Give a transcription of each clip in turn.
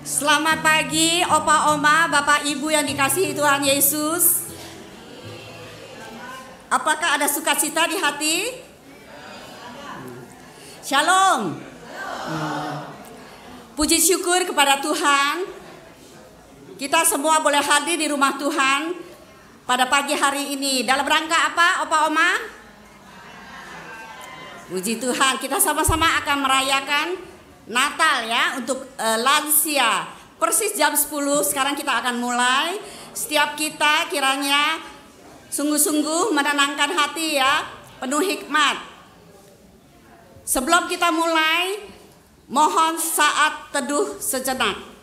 Selamat pagi Opa Oma, Bapak Ibu yang dikasihi Tuhan Yesus. Apakah ada sukacita di hati? Shalom. Puji syukur kepada Tuhan. Kita semua boleh hadir di rumah Tuhan pada pagi hari ini. Dalam rangka apa Opa Oma? Puji Tuhan, kita sama-sama akan merayakan Natal ya untuk lansia. Persis jam 10 sekarang kita akan mulai. Setiap kita kiranya sungguh-sungguh menenangkan hati ya, penuh hikmat. Sebelum kita mulai, mohon saat teduh sejenak.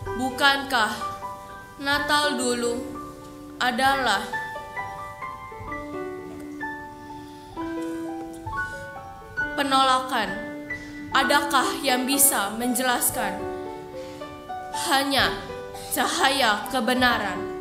Bukankah Natal dulu adalah penolakan? Adakah yang bisa menjelaskan? Hanya cahaya kebenaran.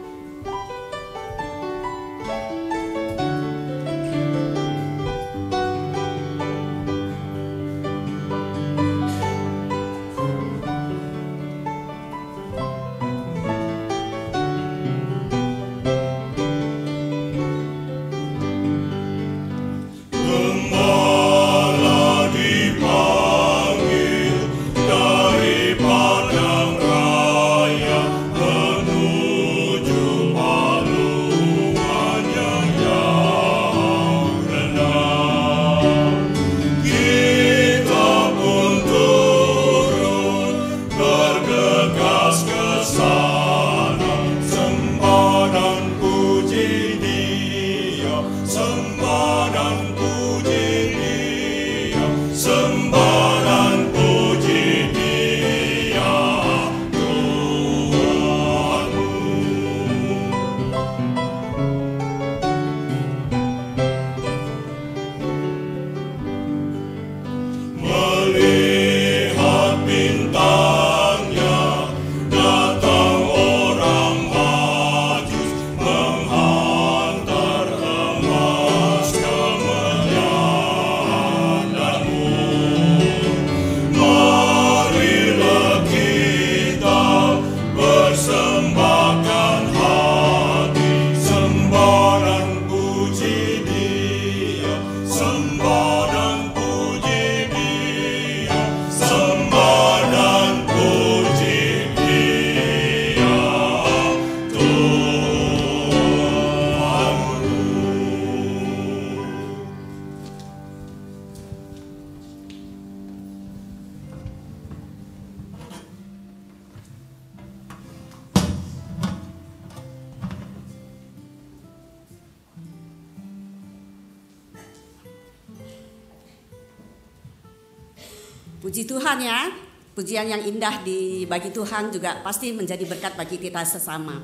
Puji Tuhan ya, pujian yang indah bagi Tuhan juga pasti menjadi berkat bagi kita sesama.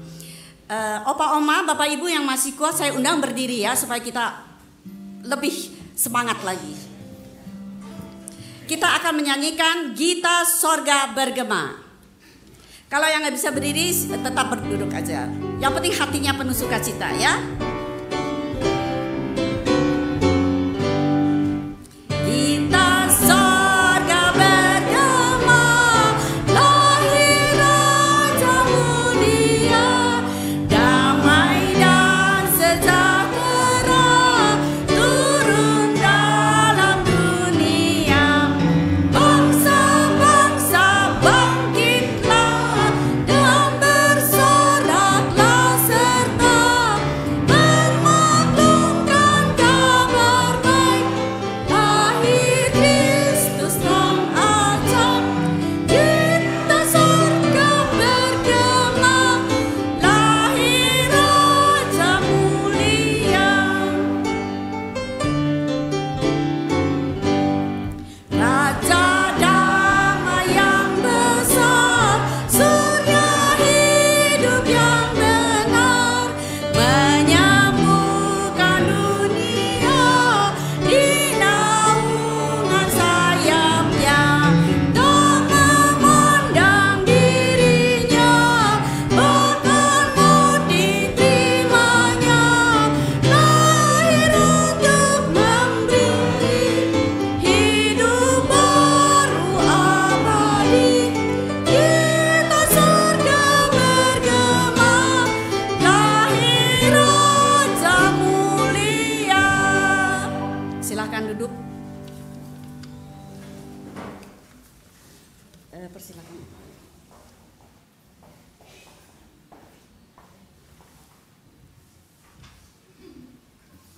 Opa, oma, bapak ibu yang masih kuat saya undang berdiri ya, supaya kita lebih semangat lagi. Kita akan menyanyikan Gita Sorga Bergema. Kalau yang nggak bisa berdiri tetap berduduk aja. Yang penting hatinya penuh sukacita ya.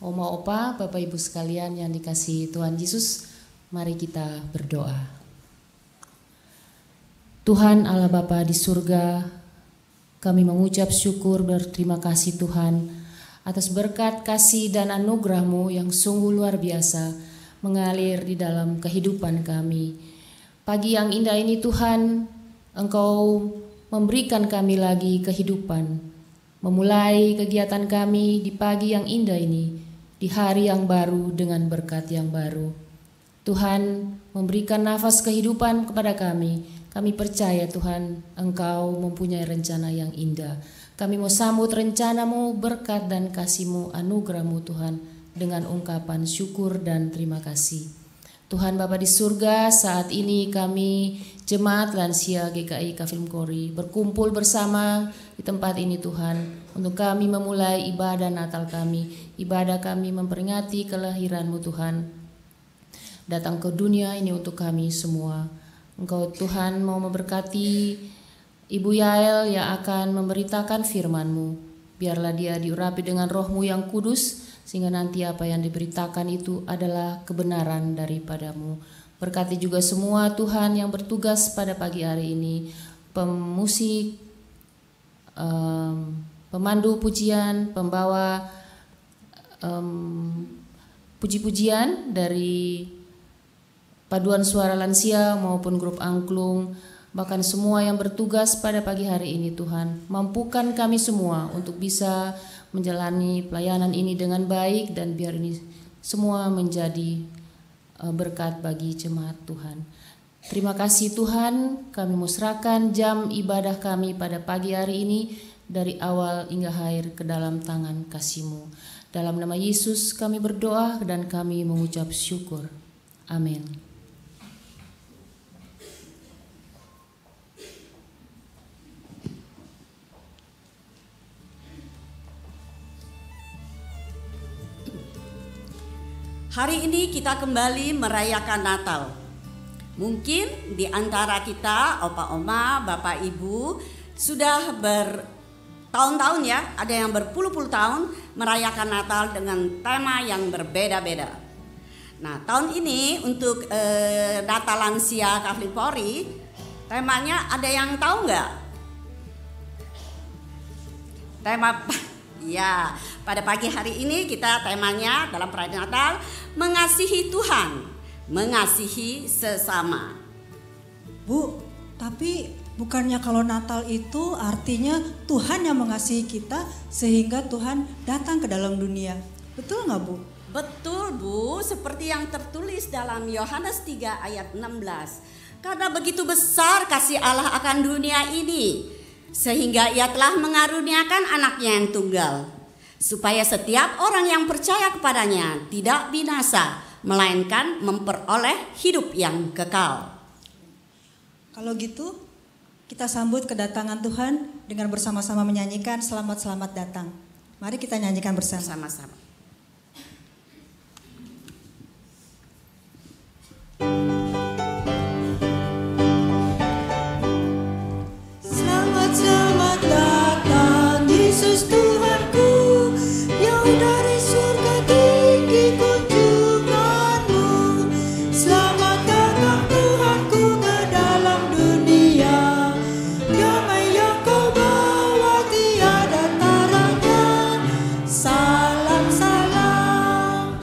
Oma, opa, bapak ibu sekalian yang dikasihi Tuhan Yesus, mari kita berdoa. Tuhan Allah Bapa di surga, kami mengucap syukur berterima kasih Tuhan atas berkat kasih dan anugerah-Mu yang sungguh luar biasa mengalir di dalam kehidupan kami. Pagi yang indah ini Tuhan, Engkau memberikan kami lagi kehidupan, memulai kegiatan kami di pagi yang indah ini, di hari yang baru dengan berkat yang baru. Tuhan memberikan nafas kehidupan kepada kami. Kami percaya Tuhan, Engkau mempunyai rencana yang indah. Kami mau sambut rencana-Mu, berkat dan kasih-Mu, anugerah-Mu Tuhan, dengan ungkapan syukur dan terima kasih. Tuhan Bapa di surga, saat ini kami Jemaat Lansia GKI Kaflim Kori berkumpul bersama di tempat ini Tuhan, untuk kami memulai ibadah Natal kami. Ibadah kami memperingati kelahiran-Mu Tuhan, datang ke dunia ini untuk kami semua. Engkau Tuhan mau memberkati Ibu Yael yang akan memberitakan firman-Mu. Biarlah dia diurapi dengan Roh-Mu yang kudus, sehingga nanti apa yang diberitakan itu adalah kebenaran daripada-Mu. Berkati juga semua Tuhan yang bertugas pada pagi hari ini, pemusik, pemandu pujian, pembawa puji-pujian dari Paduan Suara Lansia maupun grup angklung, bahkan semua yang bertugas pada pagi hari ini Tuhan. Mampukan kami semua untuk bisa menjalani pelayanan ini dengan baik, dan biar ini semua menjadi berkat bagi jemaat Tuhan. Terima kasih Tuhan, kami musrahkan jam ibadah kami pada pagi hari ini dari awal hingga akhir ke dalam tangan kasih-Mu. Dalam nama Yesus kami berdoa dan kami mengucap syukur. Amin. Hari ini kita kembali merayakan Natal. Mungkin di antara kita, opa oma, bapak ibu, sudah bertahun-tahun ya, ada yang berpuluh-puluh tahun merayakan Natal dengan tema yang berbeda-beda. Nah, tahun ini untuk Natal Lansia Kaflim Kori, temanya ada yang tahu nggak? Tema ya, pada pagi hari ini kita temanya dalam perayaan Natal mengasihi Tuhan, mengasihi sesama. Bu, tapi bukannya kalau Natal itu artinya Tuhan yang mengasihi kita sehingga Tuhan datang ke dalam dunia. Betul nggak Bu? Betul Bu, seperti yang tertulis dalam Yohanes 3 ayat 16. Karena begitu besar kasih Allah akan dunia ini, sehingga ia telah mengaruniakan anaknya yang tunggal, supaya setiap orang yang percaya kepadanya tidak binasa, melainkan memperoleh hidup yang kekal. Kalau gitu, kita sambut kedatangan Tuhan dengan bersama-sama menyanyikan selamat-selamat datang. Mari kita nyanyikan bersama. Sama-sama. Selamat datang Yesus Tuhanku, yang dari surga tinggi kunjunganmu. Selamat datang Tuhanku ke dalam dunia, damai yang kau bawa tiada taranya. Salam salam,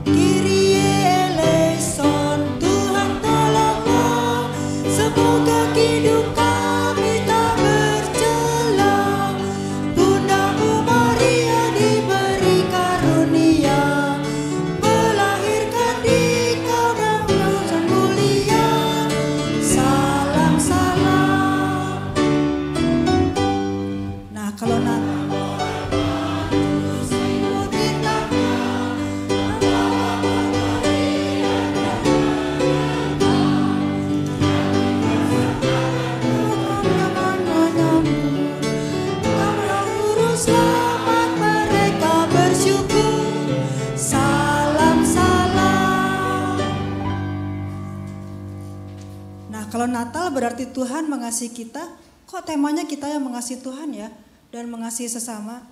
Kyrie eleison, Tuhan tolonglah. Semoga hidup kami tak bercela. Bundamu Maria diberi karunia, melahirkan di kau dan mulia. Salam salam. Nah, kalau selamat mereka bersyukur. Salam salam. Nah, kalau Natal berarti Tuhan mengasihi kita. Kok temanya kita yang mengasihi Tuhan ya, dan mengasihi sesama?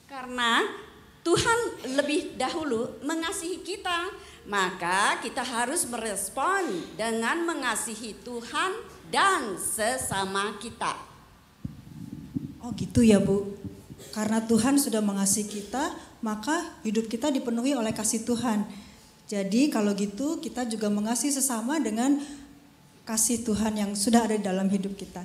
Karena Tuhan lebih dahulu mengasihi kita, maka kita harus merespon dengan mengasihi Tuhan dan sesama kita. Oh gitu ya Bu. Karena Tuhan sudah mengasihi kita, maka hidup kita dipenuhi oleh kasih Tuhan. Jadi kalau gitu kita juga mengasihi sesama dengan kasih Tuhan yang sudah ada di dalam hidup kita.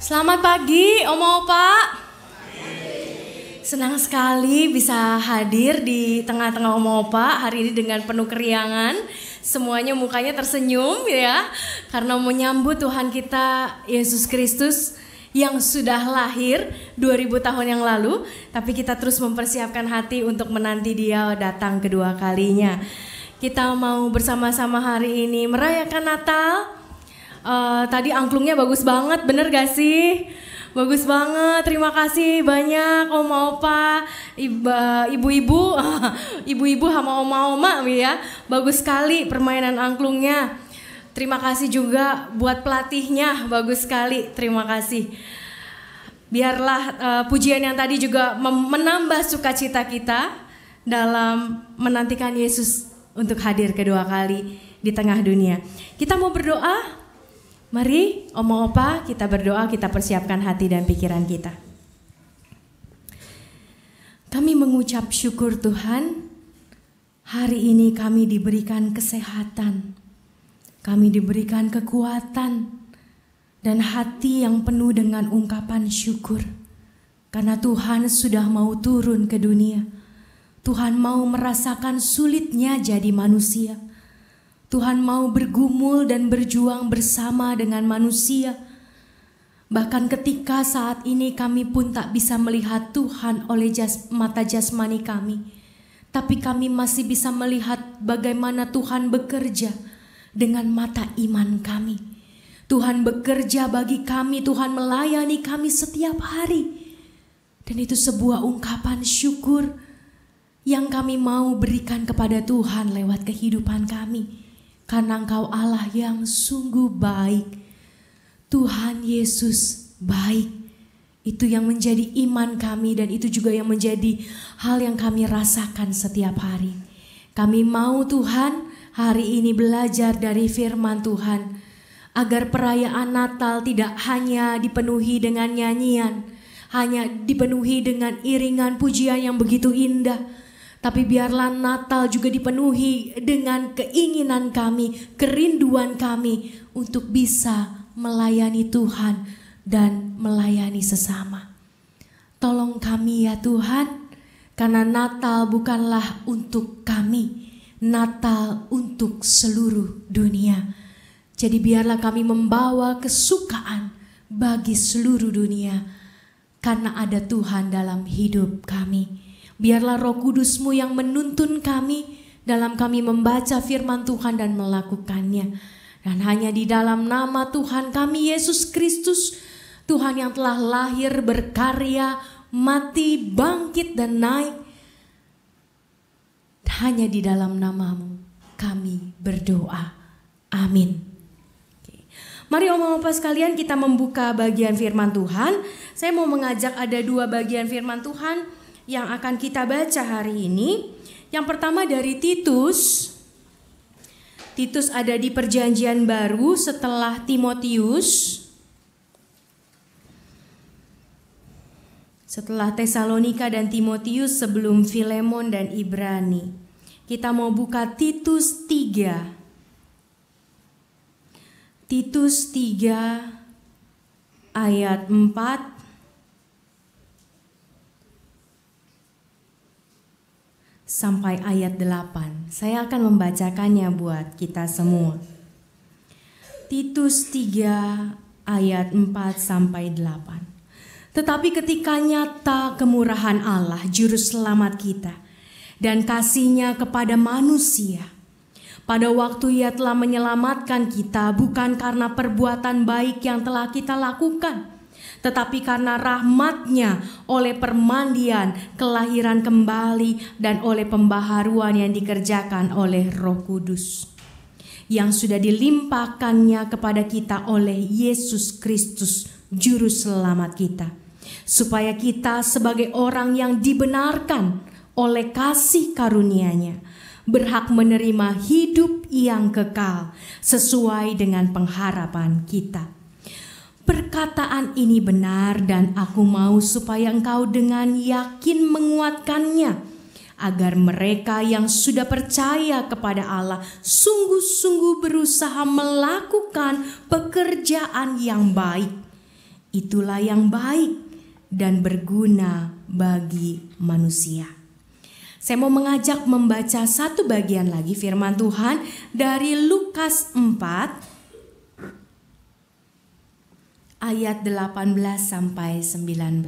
Selamat pagi, Oma Opa. Senang sekali bisa hadir di tengah-tengah Oma Opa hari ini dengan penuh keriangan. Semuanya mukanya tersenyum ya, karena menyambut Tuhan kita Yesus Kristus yang sudah lahir 2000 tahun yang lalu. Tapi kita terus mempersiapkan hati untuk menanti Dia datang kedua kalinya. Kita mau bersama-sama hari ini merayakan Natal. Tadi angklungnya bagus banget, bener gak sih? Bagus banget, terima kasih banyak Oma Opa, ibu-ibu, ibu-ibu sama oma-oma ya. Bagus sekali permainan angklungnya. Terima kasih juga buat pelatihnya, bagus sekali, terima kasih. Biarlah pujian yang tadi juga menambah sukacita kita dalam menantikan Yesus untuk hadir kedua kali di tengah dunia. Kita mau berdoa. Mari Oma Opa kita berdoa, kita persiapkan hati dan pikiran kita. Kami mengucap syukur Tuhan, hari ini kami diberikan kesehatan, kami diberikan kekuatan dan hati yang penuh dengan ungkapan syukur. Karena Tuhan sudah mau turun ke dunia, Tuhan mau merasakan sulitnya jadi manusia. Tuhan mau bergumul dan berjuang bersama dengan manusia. Bahkan ketika saat ini kami pun tak bisa melihat Tuhan oleh mata jasmani kami. Tapi kami masih bisa melihat bagaimana Tuhan bekerja dengan mata iman kami. Tuhan bekerja bagi kami, Tuhan melayani kami setiap hari. Dan itu sebuah ungkapan syukur yang kami mau berikan kepada Tuhan lewat kehidupan kami. Karena Engkau Allah yang sungguh baik. Tuhan Yesus baik. Itu yang menjadi iman kami dan itu juga yang menjadi hal yang kami rasakan setiap hari. Kami mau Tuhan hari ini belajar dari firman Tuhan. Agar perayaan Natal tidak hanya dipenuhi dengan nyanyian. Hanya dipenuhi dengan iringan pujian yang begitu indah. Tapi biarlah Natal juga dipenuhi dengan keinginan kami, kerinduan kami untuk bisa melayani Tuhan dan melayani sesama. Tolong kami ya Tuhan, karena Natal bukanlah untuk kami, Natal untuk seluruh dunia. Jadi biarlah kami membawa kesukaan bagi seluruh dunia, karena ada Tuhan dalam hidup kami. Biarlah Roh Kudus-Mu yang menuntun kami dalam kami membaca firman Tuhan dan melakukannya. Dan hanya di dalam nama Tuhan kami Yesus Kristus, Tuhan yang telah lahir, berkarya, mati, bangkit dan naik. Hanya di dalam nama-Mu kami berdoa. Amin. Mari Oma Opa sekalian kita membuka bagian firman Tuhan. Saya mau mengajak ada 2 bagian firman Tuhan yang akan kita baca hari ini. Yang pertama dari Titus. Titus ada di Perjanjian Baru setelah Timotius. Setelah Tesalonika dan Timotius, sebelum Filemon dan Ibrani. Kita mau buka Titus 3. Titus 3 ayat 4 sampai ayat 8. Saya akan membacakannya buat kita semua. Titus 3 ayat 4 sampai 8. Tetapi ketika nyata kemurahan Allah juru selamat kita dan kasih-Nya kepada manusia, pada waktu Ia telah menyelamatkan kita bukan karena perbuatan baik yang telah kita lakukan, tetapi karena rahmat-Nya oleh permandian, kelahiran kembali, dan oleh pembaharuan yang dikerjakan oleh Roh Kudus, yang sudah dilimpahkannya kepada kita oleh Yesus Kristus, Juru Selamat kita, supaya kita sebagai orang yang dibenarkan oleh kasih karunia-Nya, berhak menerima hidup yang kekal sesuai dengan pengharapan kita. Perkataan ini benar dan aku mau supaya engkau dengan yakin menguatkannya, agar mereka yang sudah percaya kepada Allah sungguh-sungguh berusaha melakukan pekerjaan yang baik. itulah yang baik dan berguna bagi manusia. Saya mau mengajak membaca satu bagian lagi firman Tuhan dari Lukas 4 ayat 18 sampai 19.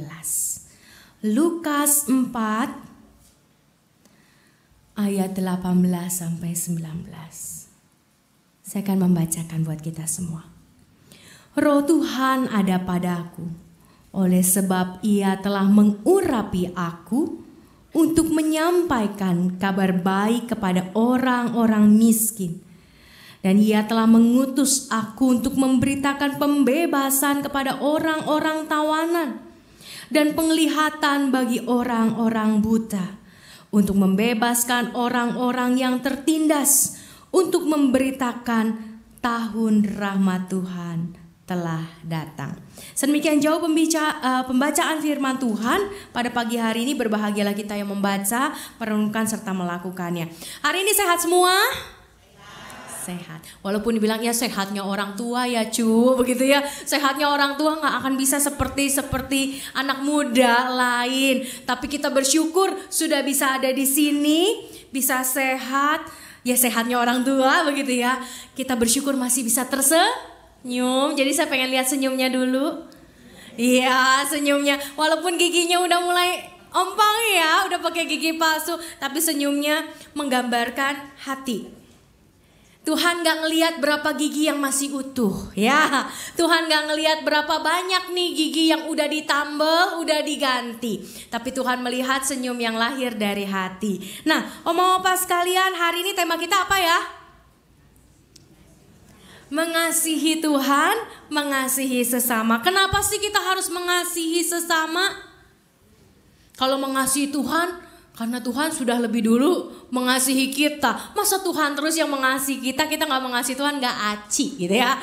Lukas 4 ayat 18 sampai 19. Saya akan membacakan buat kita semua. Roh Tuhan ada padaku, oleh sebab Ia telah mengurapi aku untuk menyampaikan kabar baik kepada orang-orang miskin. Dan Ia telah mengutus aku untuk memberitakan pembebasan kepada orang-orang tawanan dan penglihatan bagi orang-orang buta, untuk membebaskan orang-orang yang tertindas, untuk memberitakan tahun rahmat Tuhan telah datang. Sedemikian jauh pembacaan firman Tuhan pada pagi hari ini. Berbahagialah kita yang membaca, merenungkan serta melakukannya. Hari ini sehat semua? Sehat. Walaupun dibilang ya sehatnya orang tua ya begitu ya. Sehatnya orang tua gak akan bisa seperti anak muda lain. Tapi kita bersyukur sudah bisa ada di sini, bisa sehat. Ya sehatnya orang tua begitu ya. Kita bersyukur masih bisa tersenyum. Jadi saya pengen lihat senyumnya dulu. Iya senyumnya. Walaupun giginya udah mulai ompong ya, udah pakai gigi palsu, tapi senyumnya menggambarkan hati. Tuhan gak ngelihat berapa gigi yang masih utuh ya. Tuhan gak ngelihat berapa banyak nih gigi yang udah ditambal, udah diganti. Tapi Tuhan melihat senyum yang lahir dari hati. Nah, Oma-opa sekalian, hari ini tema kita apa ya? Mengasihi Tuhan, mengasihi sesama. Kenapa sih kita harus mengasihi sesama? Kalau mengasihi Tuhan, karena Tuhan sudah lebih dulu mengasihi kita. Masa Tuhan terus yang mengasihi kita gak mengasihi Tuhan, gak aci gitu ya.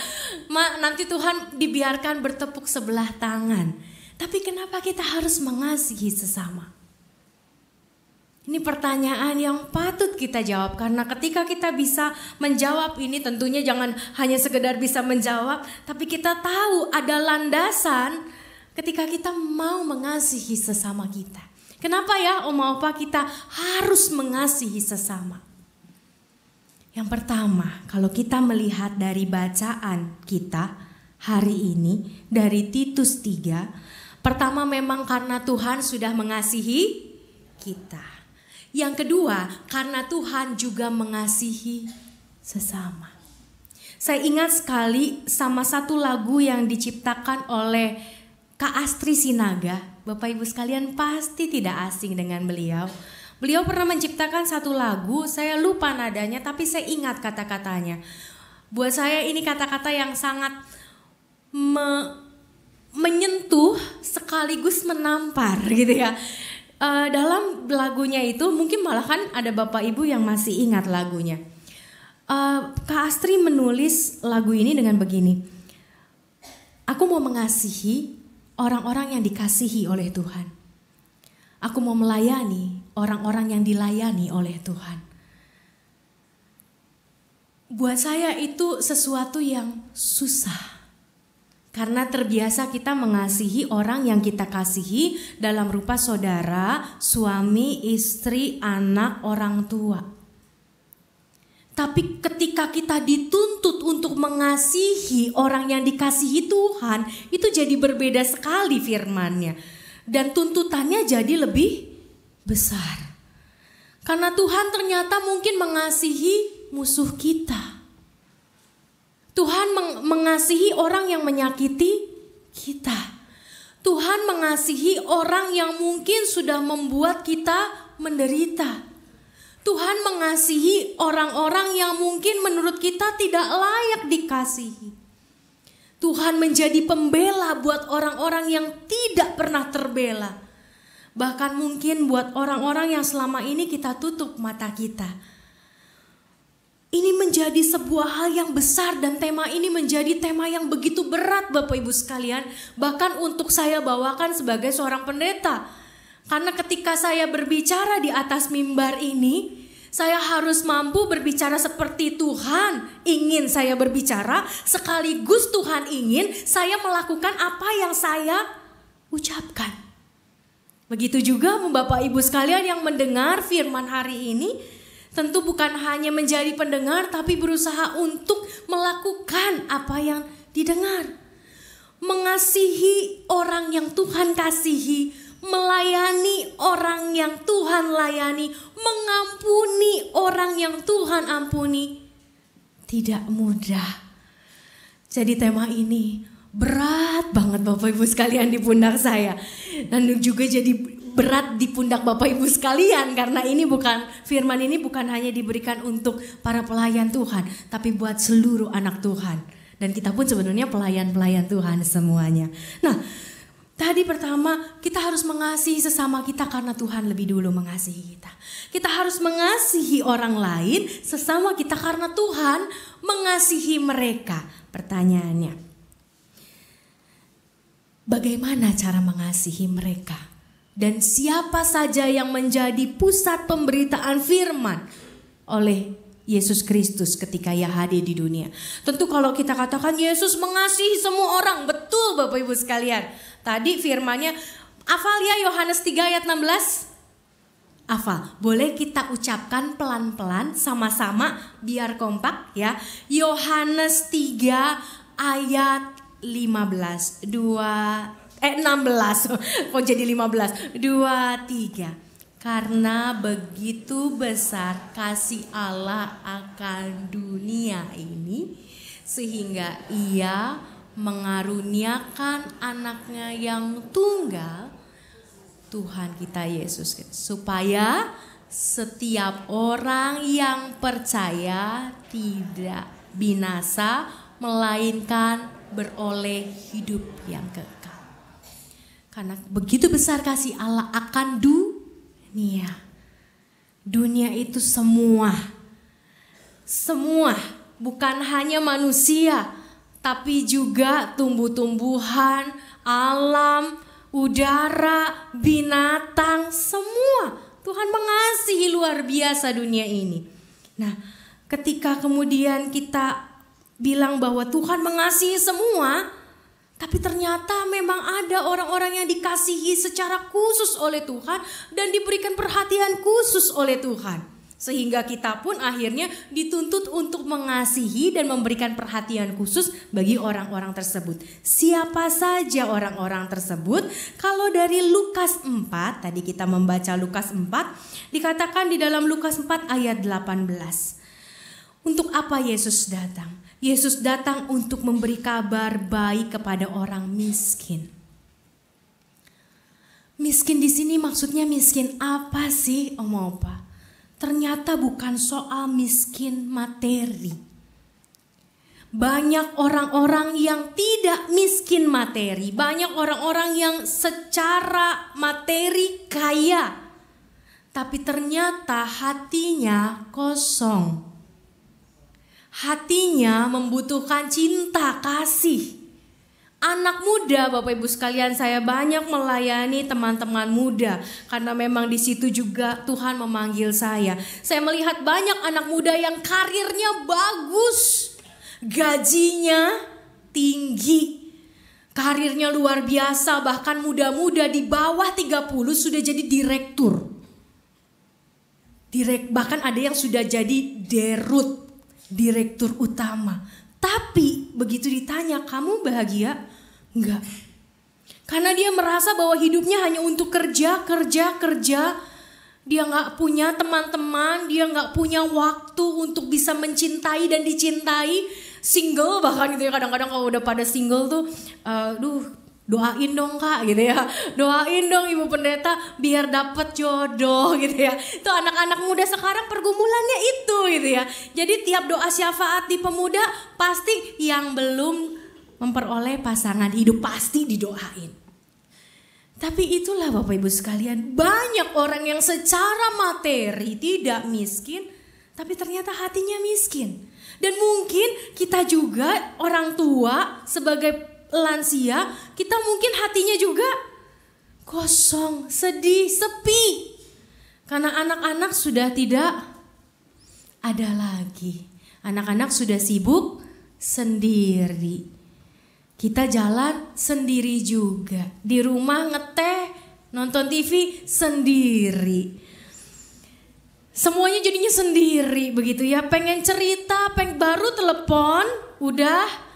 Nanti Tuhan dibiarkan bertepuk sebelah tangan. Tapi kenapa kita harus mengasihi sesama? Ini pertanyaan yang patut kita jawab. Karena ketika kita bisa menjawab ini, tentunya jangan hanya sekedar bisa menjawab, tapi kita tahu ada landasan ketika kita mau mengasihi sesama kita. Kenapa ya Oma-opa kita harus mengasihi sesama? Yang pertama, kalau kita melihat dari bacaan kita hari ini dari Titus 3, pertama memang karena Tuhan sudah mengasihi kita. Yang kedua, karena Tuhan juga mengasihi sesama. Saya ingat sekali sama satu lagu yang diciptakan oleh Kak Astri Sinaga. Bapak Ibu sekalian pasti tidak asing dengan beliau. Beliau pernah menciptakan satu lagu, saya lupa nadanya tapi saya ingat kata-katanya. Buat saya ini kata-kata yang sangat menyentuh sekaligus menampar gitu ya. Dalam lagunya itu mungkin malah kan ada Bapak Ibu yang masih ingat lagunya. Kak Astri menulis lagu ini dengan begini. Aku mau mengasihi orang-orang yang dikasihi oleh Tuhan. Aku mau melayani orang-orang yang dilayani oleh Tuhan. Buat saya itu sesuatu yang susah. Karena terbiasa kita mengasihi orang yang kita kasihi dalam rupa saudara, suami, istri, anak, orang tua. Tapi ketika kita dituntut untuk mengasihi orang yang dikasihi Tuhan, itu jadi berbeda sekali firman-Nya. Dan tuntutannya jadi lebih besar. Karena Tuhan ternyata mungkin mengasihi musuh kita. Tuhan mengasihi orang yang menyakiti kita. Tuhan mengasihi orang yang mungkin sudah membuat kita menderita. Tuhan mengasihi orang-orang yang mungkin menurut kita tidak layak dikasihi. Tuhan menjadi pembela buat orang-orang yang tidak pernah terbela. Bahkan mungkin buat orang-orang yang selama ini kita tutup mata kita. Ini menjadi sebuah hal yang besar dan tema ini menjadi tema yang begitu berat Bapak Ibu sekalian. Bahkan untuk saya bawakan sebagai seorang pendeta. Karena ketika saya berbicara di atas mimbar ini, Saya harus mampu berbicara seperti Tuhan ingin saya berbicara, sekaligus Tuhan ingin saya melakukan apa yang saya ucapkan. Begitu juga Bapak Ibu sekalian yang mendengar firman hari ini, tentu bukan hanya menjadi pendengar tapi berusaha untuk melakukan apa yang didengar. Mengasihi orang yang Tuhan kasihi, melayani orang yang Tuhan layani, mengampuni orang yang Tuhan ampuni. Tidak mudah. Jadi tema ini berat banget Bapak Ibu sekalian di pundak saya. Dan juga jadi berat di pundak Bapak Ibu sekalian. Karena ini firman ini bukan hanya diberikan untuk para pelayan Tuhan, tapi buat seluruh anak Tuhan. Dan kita pun sebenarnya pelayan-pelayan Tuhan semuanya. Nah, tadi pertama, kita harus mengasihi sesama kita karena Tuhan lebih dulu mengasihi kita. Kita harus mengasihi orang lain sesama kita karena Tuhan mengasihi mereka. Pertanyaannya, bagaimana cara mengasihi mereka? Dan siapa saja yang menjadi pusat pemberitaan firman oleh Yesus Kristus ketika Ia hadir di dunia? Tentu kalau kita katakan Yesus mengasihi semua orang, betul Bapak Ibu sekalian. Tadi firmannya, hafal ya Yohanes 3 ayat 16? Hafal, boleh kita ucapkan pelan-pelan sama-sama biar kompak ya. Yohanes 3 ayat 16. 16. Kok jadi 15? 2, 3. Karena begitu besar kasih Allah akan dunia ini, sehingga Ia mengaruniakan anaknya yang tunggal, Tuhan kita Yesus, supaya setiap orang yang percaya tidak binasa, melainkan beroleh hidup yang kekal. Karena begitu besar kasih Allah akan dunia. Dunia itu semua, bukan hanya manusia, tapi juga tumbuh-tumbuhan, alam, udara, binatang, semua. Tuhan mengasihi luar biasa dunia ini. Nah, ketika kemudian kita bilang bahwa Tuhan mengasihi semua, tapi ternyata memang ada orang-orang yang dikasihi secara khusus oleh Tuhan dan diberikan perhatian khusus oleh Tuhan. Sehingga kita pun akhirnya dituntut untuk mengasihi dan memberikan perhatian khusus bagi orang-orang tersebut. Siapa saja orang-orang tersebut? Kalau dari Lukas 4, tadi kita membaca Lukas 4, dikatakan di dalam Lukas 4 ayat 18. Untuk apa Yesus datang? Yesus datang untuk memberi kabar baik kepada orang miskin. Miskin di sini maksudnya miskin apa sih, Om Opa? Ternyata bukan soal miskin materi. Banyak orang-orang yang tidak miskin materi, banyak orang-orang yang secara materi kaya, tapi ternyata hatinya kosong. Hatinya membutuhkan cinta, kasih. Anak muda, Bapak Ibu sekalian, saya banyak melayani teman-teman muda karena memang di situ juga Tuhan memanggil saya. Saya melihat banyak anak muda yang karirnya bagus, gajinya tinggi, karirnya luar biasa, bahkan muda-muda di bawah 30 sudah jadi direktur. Bahkan ada yang sudah jadi derut, direktur utama. Tapi begitu ditanya, kamu bahagia? Enggak. Karena dia merasa bahwa hidupnya hanya untuk kerja. Dia gak punya teman-teman, dia gak punya waktu untuk bisa mencintai dan dicintai. Single bahkan gitu ya, kadang-kadang kalau udah pada single tuh, doain dong Kak gitu ya. Doain dong Ibu Pendeta biar dapat jodoh gitu ya. Itu anak-anak muda sekarang pergumulannya itu gitu ya. Jadi tiap doa syafaat di pemuda pasti yang belum memperoleh pasangan hidup pasti didoain. Tapi itulah Bapak Ibu sekalian, banyak orang yang secara materi tidak miskin, tapi ternyata hatinya miskin. Dan mungkin kita juga orang tua sebagai lansia, kita mungkin hatinya juga kosong, sedih, sepi. Karena anak-anak sudah tidak ada lagi. Anak-anak sudah sibuk sendiri. Kita jalan sendiri juga. Di rumah ngeteh, nonton TV sendiri. Semuanya jadinya sendiri begitu ya. Pengen cerita, baru telepon, udah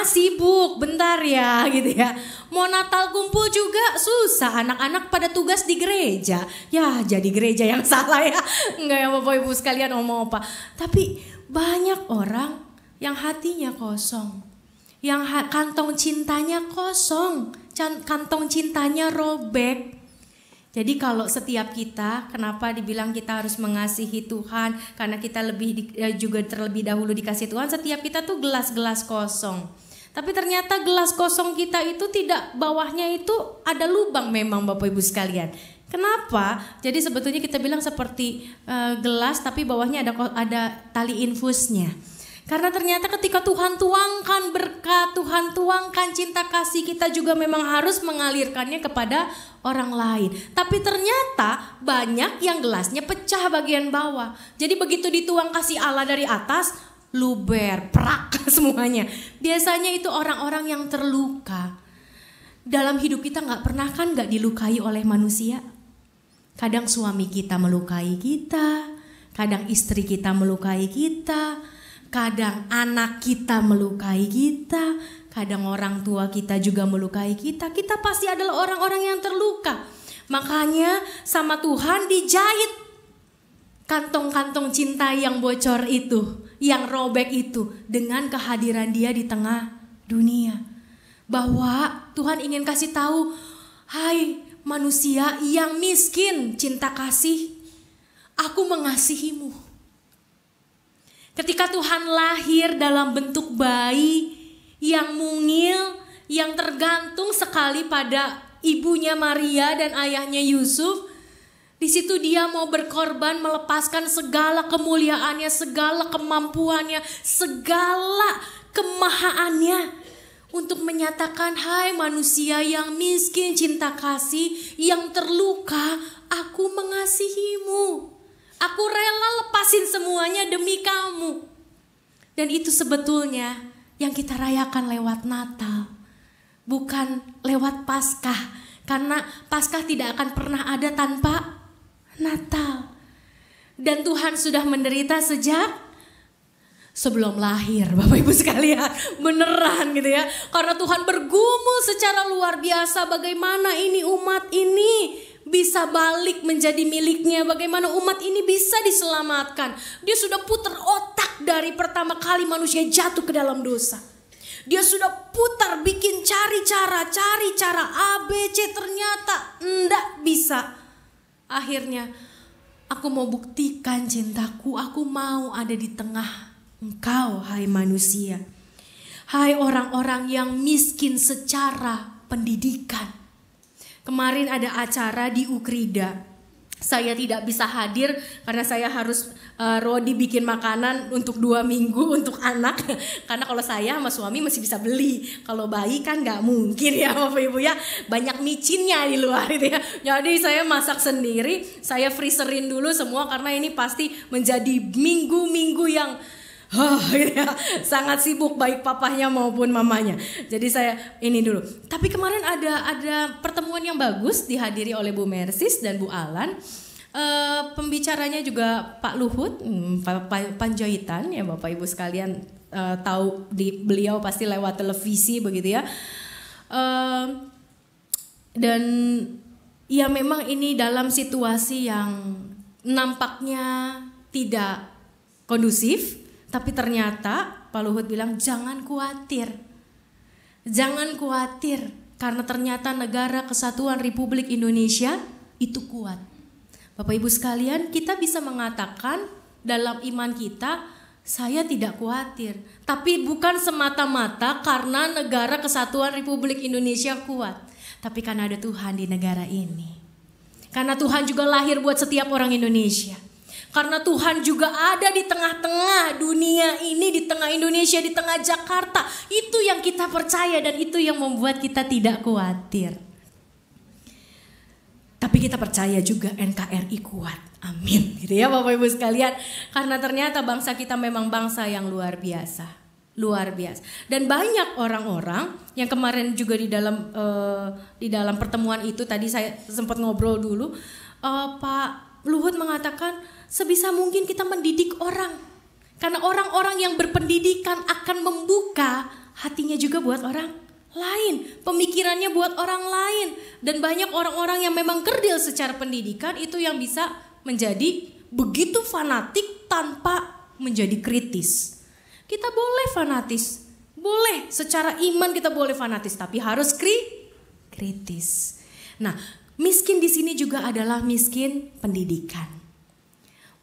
sibuk, bentar ya gitu ya. Mau Natal kumpul juga susah, anak-anak pada tugas di gereja. Ya jadi gereja yang salah ya. Enggak ya Bapak Ibu sekalian omong apa. Tapi banyak orang yang hatinya kosong. Yang kantong cintanya kosong, kantong cintanya robek. Jadi kalau setiap kita, kenapa dibilang kita harus mengasihi Tuhan? Karena kita juga terlebih dahulu dikasih Tuhan. Setiap kita tuh gelas-gelas kosong. Tapi ternyata gelas kosong kita itu tidak, bawahnya itu ada lubang memang Bapak Ibu sekalian. Kenapa? Jadi sebetulnya kita bilang seperti gelas tapi bawahnya ada tali infusnya. Karena ternyata ketika Tuhan tuangkan berkat, Tuhan tuangkan cinta kasih, kita juga memang harus mengalirkannya kepada orang lain. Tapi ternyata banyak yang gelasnya pecah bagian bawah. Jadi begitu dituang kasih Allah dari atas, luber, prak semuanya. Biasanya itu orang-orang yang terluka. Dalam hidup kita gak dilukai oleh manusia. Kadang suami kita melukai kita, kadang istri kita melukai kita, kadang anak kita melukai kita, kadang orang tua kita juga melukai kita. Kita pasti adalah orang-orang yang terluka. Makanya sama Tuhan dijahit kantong-kantong cinta yang bocor itu, yang robek itu, dengan kehadiran Dia di tengah dunia. Bahwa Tuhan ingin kasih tahu, hai manusia yang miskin cinta kasih, aku mengasihimu. Ketika Tuhan lahir dalam bentuk bayi yang mungil, yang tergantung sekali pada ibunya Maria dan ayahnya Yusuf, di situ Dia mau berkorban, melepaskan segala kemuliaannya, segala kemampuannya, segala kemahaannya untuk menyatakan, hai manusia yang miskin cinta kasih, yang terluka, aku mengasihimu. Aku rela lepasin semuanya demi kamu. Dan itu sebetulnya yang kita rayakan lewat Natal, bukan lewat Paskah. Karena Paskah tidak akan pernah ada tanpa Natal. Dan Tuhan sudah menderita sejak sebelum lahir, Bapak Ibu sekalian. Beneran gitu ya. Karena Tuhan bergumul secara luar biasa bagaimana ini umat ini bisa balik menjadi miliknya, bagaimana umat ini bisa diselamatkan. Dia sudah putar otak dari pertama kali manusia jatuh ke dalam dosa. Dia sudah putar, bikin cari cara A, B, C, ternyata enggak bisa. Akhirnya aku mau buktikan cintaku, aku mau ada di tengah engkau, hai manusia. Hai orang-orang yang miskin secara pendidikan. Kemarin ada acara di Ukrida. Saya tidak bisa hadir karena saya harus Rodi bikin makanan untuk 2 minggu untuk anak. Karena kalau saya sama suami masih bisa beli. Kalau bayi kan gak mungkin ya Bapak Ibu ya. Banyak micinnya di luar itu ya. Jadi saya masak sendiri. Saya freezerin dulu semua karena ini pasti menjadi minggu-minggu yang ya, sangat sibuk baik papahnya maupun mamanya. Jadi saya ini dulu. Tapi kemarin ada pertemuan yang bagus dihadiri oleh Bu Mersis dan Bu Alan. Pembicaranya juga Pak Luhut, Pak Panjaitan ya Bapak Ibu sekalian tahu beliau pasti lewat televisi begitu ya. Dan ya memang ini dalam situasi yang nampaknya tidak kondusif. Tapi ternyata Pak Luhut bilang jangan khawatir. Jangan khawatir karena ternyata negara kesatuan Republik Indonesia itu kuat. Bapak Ibu sekalian, kita bisa mengatakan dalam iman kita, saya tidak khawatir. Tapi bukan semata-mata karena negara kesatuan Republik Indonesia kuat. Tapi karena ada Tuhan di negara ini. Karena Tuhan juga lahir buat setiap orang Indonesia. Karena Tuhan juga ada di tengah-tengah dunia ini, di tengah Indonesia, di tengah Jakarta. Itu yang kita percaya dan itu yang membuat kita tidak khawatir. Tapi kita percaya juga NKRI kuat. Amin gitu ya Bapak Ibu sekalian. Karena ternyata bangsa kita memang bangsa yang luar biasa. Luar biasa. Dan banyak orang-orang yang kemarin juga di dalam pertemuan itu tadi saya sempat ngobrol dulu, Pak Luhut mengatakan sebisa mungkin kita mendidik orang. Karena orang-orang yang berpendidikan akan membuka hatinya juga buat orang lain, pemikirannya buat orang lain. Dan banyak orang-orang yang memang kerdil secara pendidikan itu yang bisa menjadi begitu fanatik tanpa menjadi kritis. Kita boleh fanatis, boleh secara iman kita boleh fanatis, tapi harus kritis. Nah, miskin di sini juga adalah miskin pendidikan.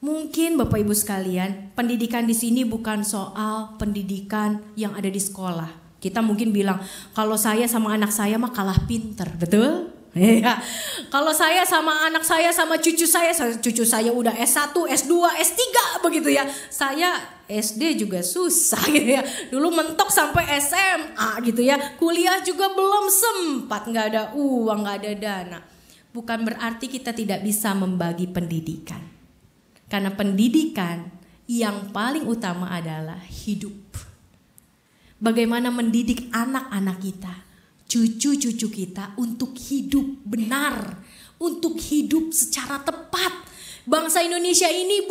Mungkin Bapak Ibu sekalian, pendidikan di sini bukan soal pendidikan yang ada di sekolah. Kita mungkin bilang, kalau saya sama anak saya mah kalah pinter, betul? Ya. Kalau saya sama anak saya sama cucu saya udah S1, S2, S3 begitu ya. Saya SD juga susah gitu ya. Dulu mentok sampai SMA gitu ya. Kuliah juga belum sempat, nggak ada uang, nggak ada dana. Bukan berarti kita tidak bisa membagi pendidikan. Karena pendidikan yang paling utama adalah hidup. Bagaimana mendidik anak-anak kita, cucu-cucu kita untuk hidup benar, untuk hidup secara tepat. Bangsa Indonesia ini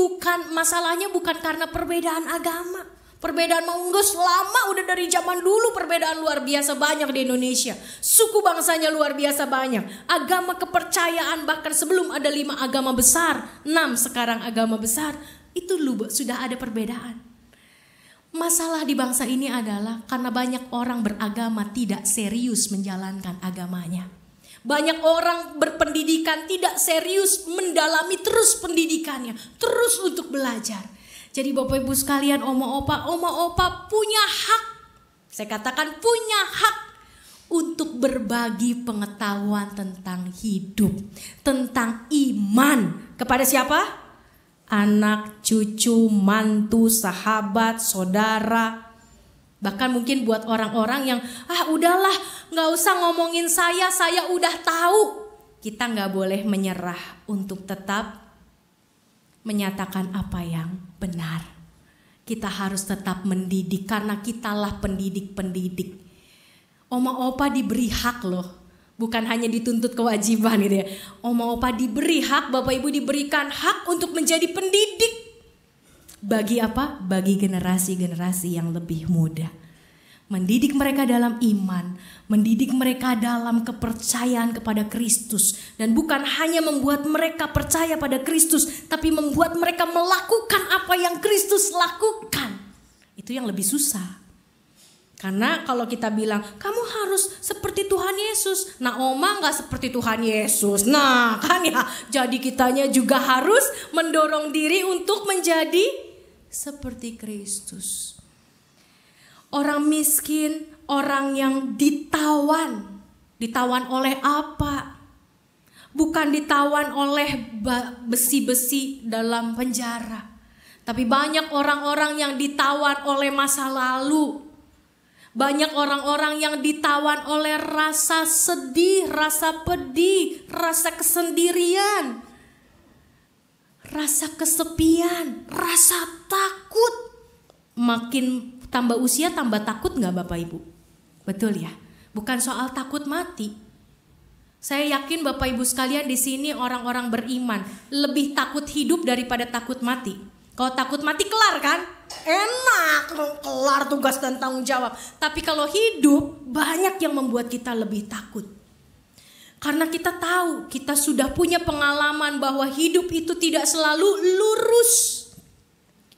masalahnya bukan karena perbedaan agama. Perbedaan monggo lama udah dari zaman dulu, perbedaan luar biasa banyak di Indonesia. Suku bangsanya luar biasa banyak. Agama kepercayaan bahkan sebelum ada 5 agama besar, 6 sekarang agama besar, itu sudah ada perbedaan. Masalah di bangsa ini adalah karena banyak orang beragama tidak serius menjalankan agamanya. Banyak orang berpendidikan tidak serius mendalami terus pendidikannya, terus untuk belajar. Jadi Bapak Ibu sekalian, oma opa punya hak. Saya katakan punya hak untuk berbagi pengetahuan tentang hidup, tentang iman. Kepada siapa? Anak, cucu, mantu, sahabat, saudara. Bahkan mungkin buat orang-orang yang udahlah gak usah ngomongin saya udah tahu. Kita gak boleh menyerah untuk tetap menyatakan apa yang benar. Kita harus tetap mendidik karena kitalah pendidik-pendidik. Oma opa diberi hak loh. Bukan hanya dituntut kewajiban gitu ya. Oma opa diberi hak, Bapak Ibu diberikan hak untuk menjadi pendidik. Bagi apa? Bagi generasi-generasi yang lebih muda. Mendidik mereka dalam iman, mendidik mereka dalam kepercayaan kepada Kristus. Dan bukan hanya membuat mereka percaya pada Kristus, tapi membuat mereka melakukan apa yang Kristus lakukan. Itu yang lebih susah. Karena kalau kita bilang, kamu harus seperti Tuhan Yesus. Nah oma gak seperti Tuhan Yesus. Nah kan ya, jadi kitanya juga harus mendorong diri untuk menjadi seperti Kristus. Orang miskin, orang yang ditawan. Ditawan oleh apa? Bukan ditawan oleh besi-besi dalam penjara. Tapi banyak orang-orang yang ditawan oleh masa lalu. Banyak orang-orang yang ditawan oleh rasa sedih, rasa pedih, rasa kesendirian, rasa kesepian, rasa takut. Makin tambah usia tambah takut gak Bapak Ibu? Betul ya? Bukan soal takut mati. Saya yakin Bapak Ibu sekalian di sini orang-orang beriman lebih takut hidup daripada takut mati. Kalau takut mati kelar kan? Enak, kelar tugas dan tanggung jawab. Tapi kalau hidup banyak yang membuat kita lebih takut. Karena kita tahu, kita sudah punya pengalaman bahwa hidup itu tidak selalu lurus.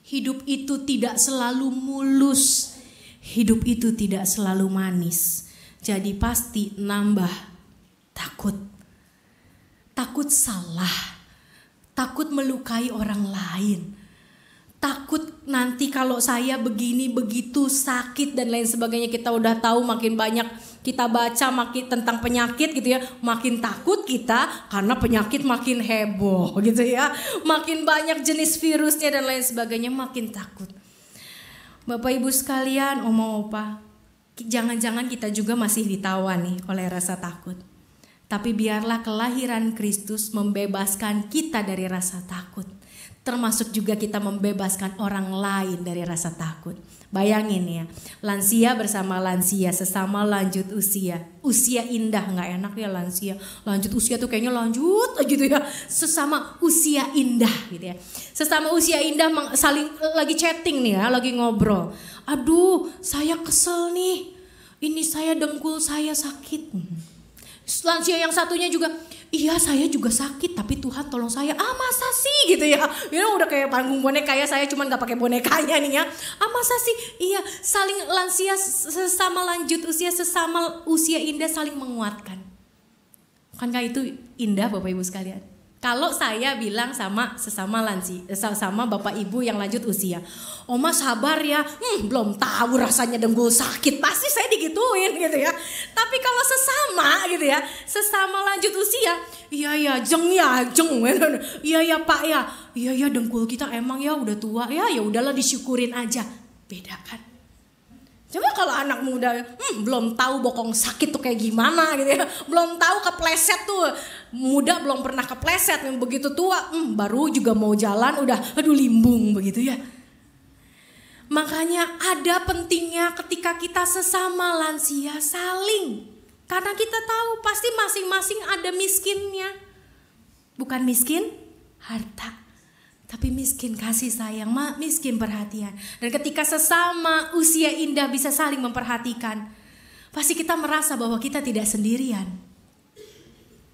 Hidup itu tidak selalu mulus. Hidup itu tidak selalu manis. Jadi pasti nambah takut. Takut salah. Takut melukai orang lain. Takut nanti kalau saya begini begitu sakit dan lain sebagainya. Kita udah tahu makin banyak kita baca makin tentang penyakit gitu ya. Makin takut kita karena penyakit makin heboh gitu ya. Makin banyak jenis virusnya dan lain sebagainya, makin takut. Bapak Ibu sekalian, oma opa, jangan-jangan kita juga masih ditawan nih oleh rasa takut. Tapi biarlah kelahiran Kristus membebaskan kita dari rasa takut. Termasuk juga kita membebaskan orang lain dari rasa takut. Bayangin ya, lansia bersama lansia, sesama lanjut usia. Usia indah, gak enak ya lansia. Lanjut usia tuh kayaknya lanjut aja gitu ya. Sesama usia indah gitu ya. Sesama usia indah saling lagi chatting nih ya, lagi ngobrol. Aduh, saya kesel nih. Ini saya dengkul saya sakit. Lansia yang satunya juga, iya saya juga sakit tapi Tuhan tolong saya. Masa sih gitu ya. Ya udah kayak panggung boneka ya, saya cuman gak pakai bonekanya nih ya. Masa sih? Iya, saling lansia sesama lanjut usia, sesama usia indah saling menguatkan. Bukankah itu indah Bapak Ibu sekalian? Kalau saya bilang sama sesama lansia, sama Bapak Ibu yang lanjut usia, Oma sabar ya, belum tahu rasanya dengkul sakit, pasti saya digituin gitu ya. Tapi kalau sesama gitu ya, sesama lanjut usia, iya jeng, iya Pak ya, iya dengkul kita emang ya udah tua ya udahlah disyukurin aja. Beda kan? Coba kalau anak muda belum tahu bokong sakit tuh kayak gimana gitu ya. Belum tahu kepleset tuh. Muda belum pernah kepleset, begitu tua baru juga mau jalan udah aduh limbung begitu ya. Makanya ada pentingnya ketika kita sesama lansia saling. Karena kita tahu pasti masing-masing ada miskinnya. Bukan miskin harta, tapi miskin kasih sayang, miskin perhatian. Dan ketika sesama usia indah bisa saling memperhatikan, pasti kita merasa bahwa kita tidak sendirian.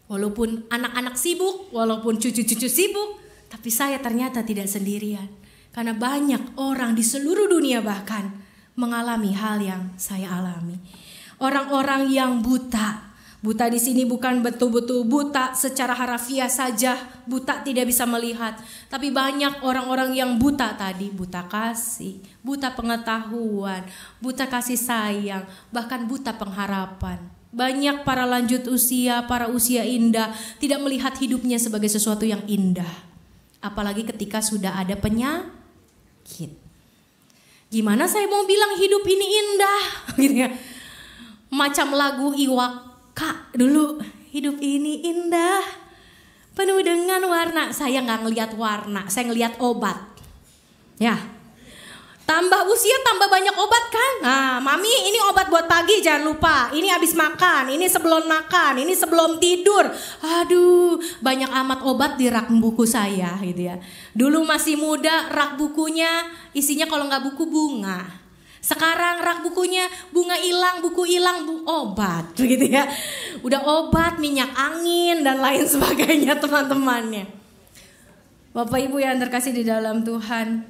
Walaupun anak-anak sibuk, walaupun cucu-cucu sibuk, tapi saya ternyata tidak sendirian. Karena banyak orang di seluruh dunia bahkan mengalami hal yang saya alami. Orang-orang yang buta. Buta di sini bukan betul-betul buta secara harafiah saja, buta tidak bisa melihat. Tapi banyak orang-orang yang buta tadi, buta kasih, buta pengetahuan, buta kasih sayang, bahkan buta pengharapan. Banyak para lanjut usia, para usia indah tidak melihat hidupnya sebagai sesuatu yang indah. Apalagi ketika sudah ada penyakit. Gimana saya mau bilang hidup ini indah? Gitu ya. Macam lagu Iwak Kak dulu, hidup ini indah, penuh dengan warna. Saya gak ngelihat warna, saya ngelihat obat. Ya, tambah usia tambah banyak obat kan. Nah mami ini obat buat pagi jangan lupa. Ini habis makan, ini sebelum makan, ini sebelum tidur. Aduh banyak amat obat di rak buku saya gitu ya. Dulu masih muda rak bukunya isinya kalau gak buku bunga. Sekarang rak bukunya bunga hilang, buku hilang, obat begitu ya. Udah obat, minyak angin dan lain sebagainya teman-temannya. Bapak Ibu yang terkasih di dalam Tuhan,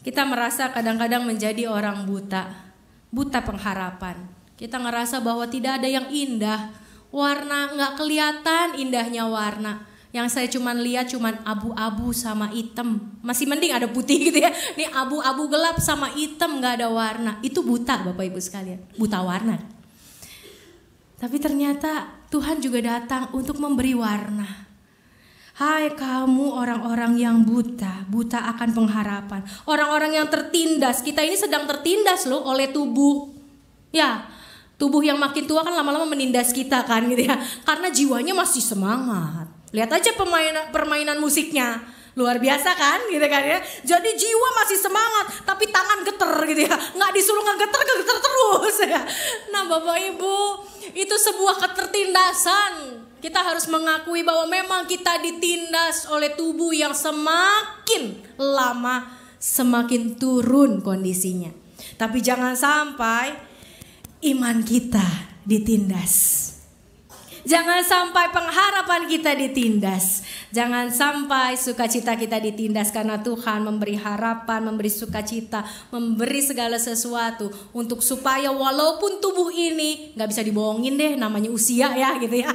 kita merasa kadang-kadang menjadi orang buta. Buta pengharapan. Kita ngerasa bahwa tidak ada yang indah. Warna gak kelihatan indahnya warna. Yang saya cuman lihat cuman abu-abu sama hitam. Masih mending ada putih gitu ya. Ini abu-abu gelap sama hitam gak ada warna. Itu buta Bapak Ibu sekalian. Buta warna. Tapi ternyata Tuhan juga datang untuk memberi warna. Hai kamu orang-orang yang buta. Buta akan pengharapan. Orang-orang yang tertindas. Kita ini sedang tertindas loh oleh tubuh. Ya, tubuh yang makin tua kan lama-lama menindas kita kan gitu ya. Karena jiwanya masih semangat. Lihat aja permainan musiknya. Luar biasa kan gitu kan ya. Jadi jiwa masih semangat tapi tangan geter gitu ya. Nggak disuruh ngegeter terus ya. Nah Bapak Ibu, itu sebuah ketertindasan. Kita harus mengakui bahwa memang kita ditindas oleh tubuh yang semakin lama semakin turun kondisinya. Tapi jangan sampai iman kita ditindas. Jangan sampai pengharapan kita ditindas. Jangan sampai sukacita kita ditindas. Karena Tuhan memberi harapan, memberi sukacita, memberi segala sesuatu untuk supaya walaupun tubuh ini gak bisa dibohongin deh, namanya usia ya gitu ya.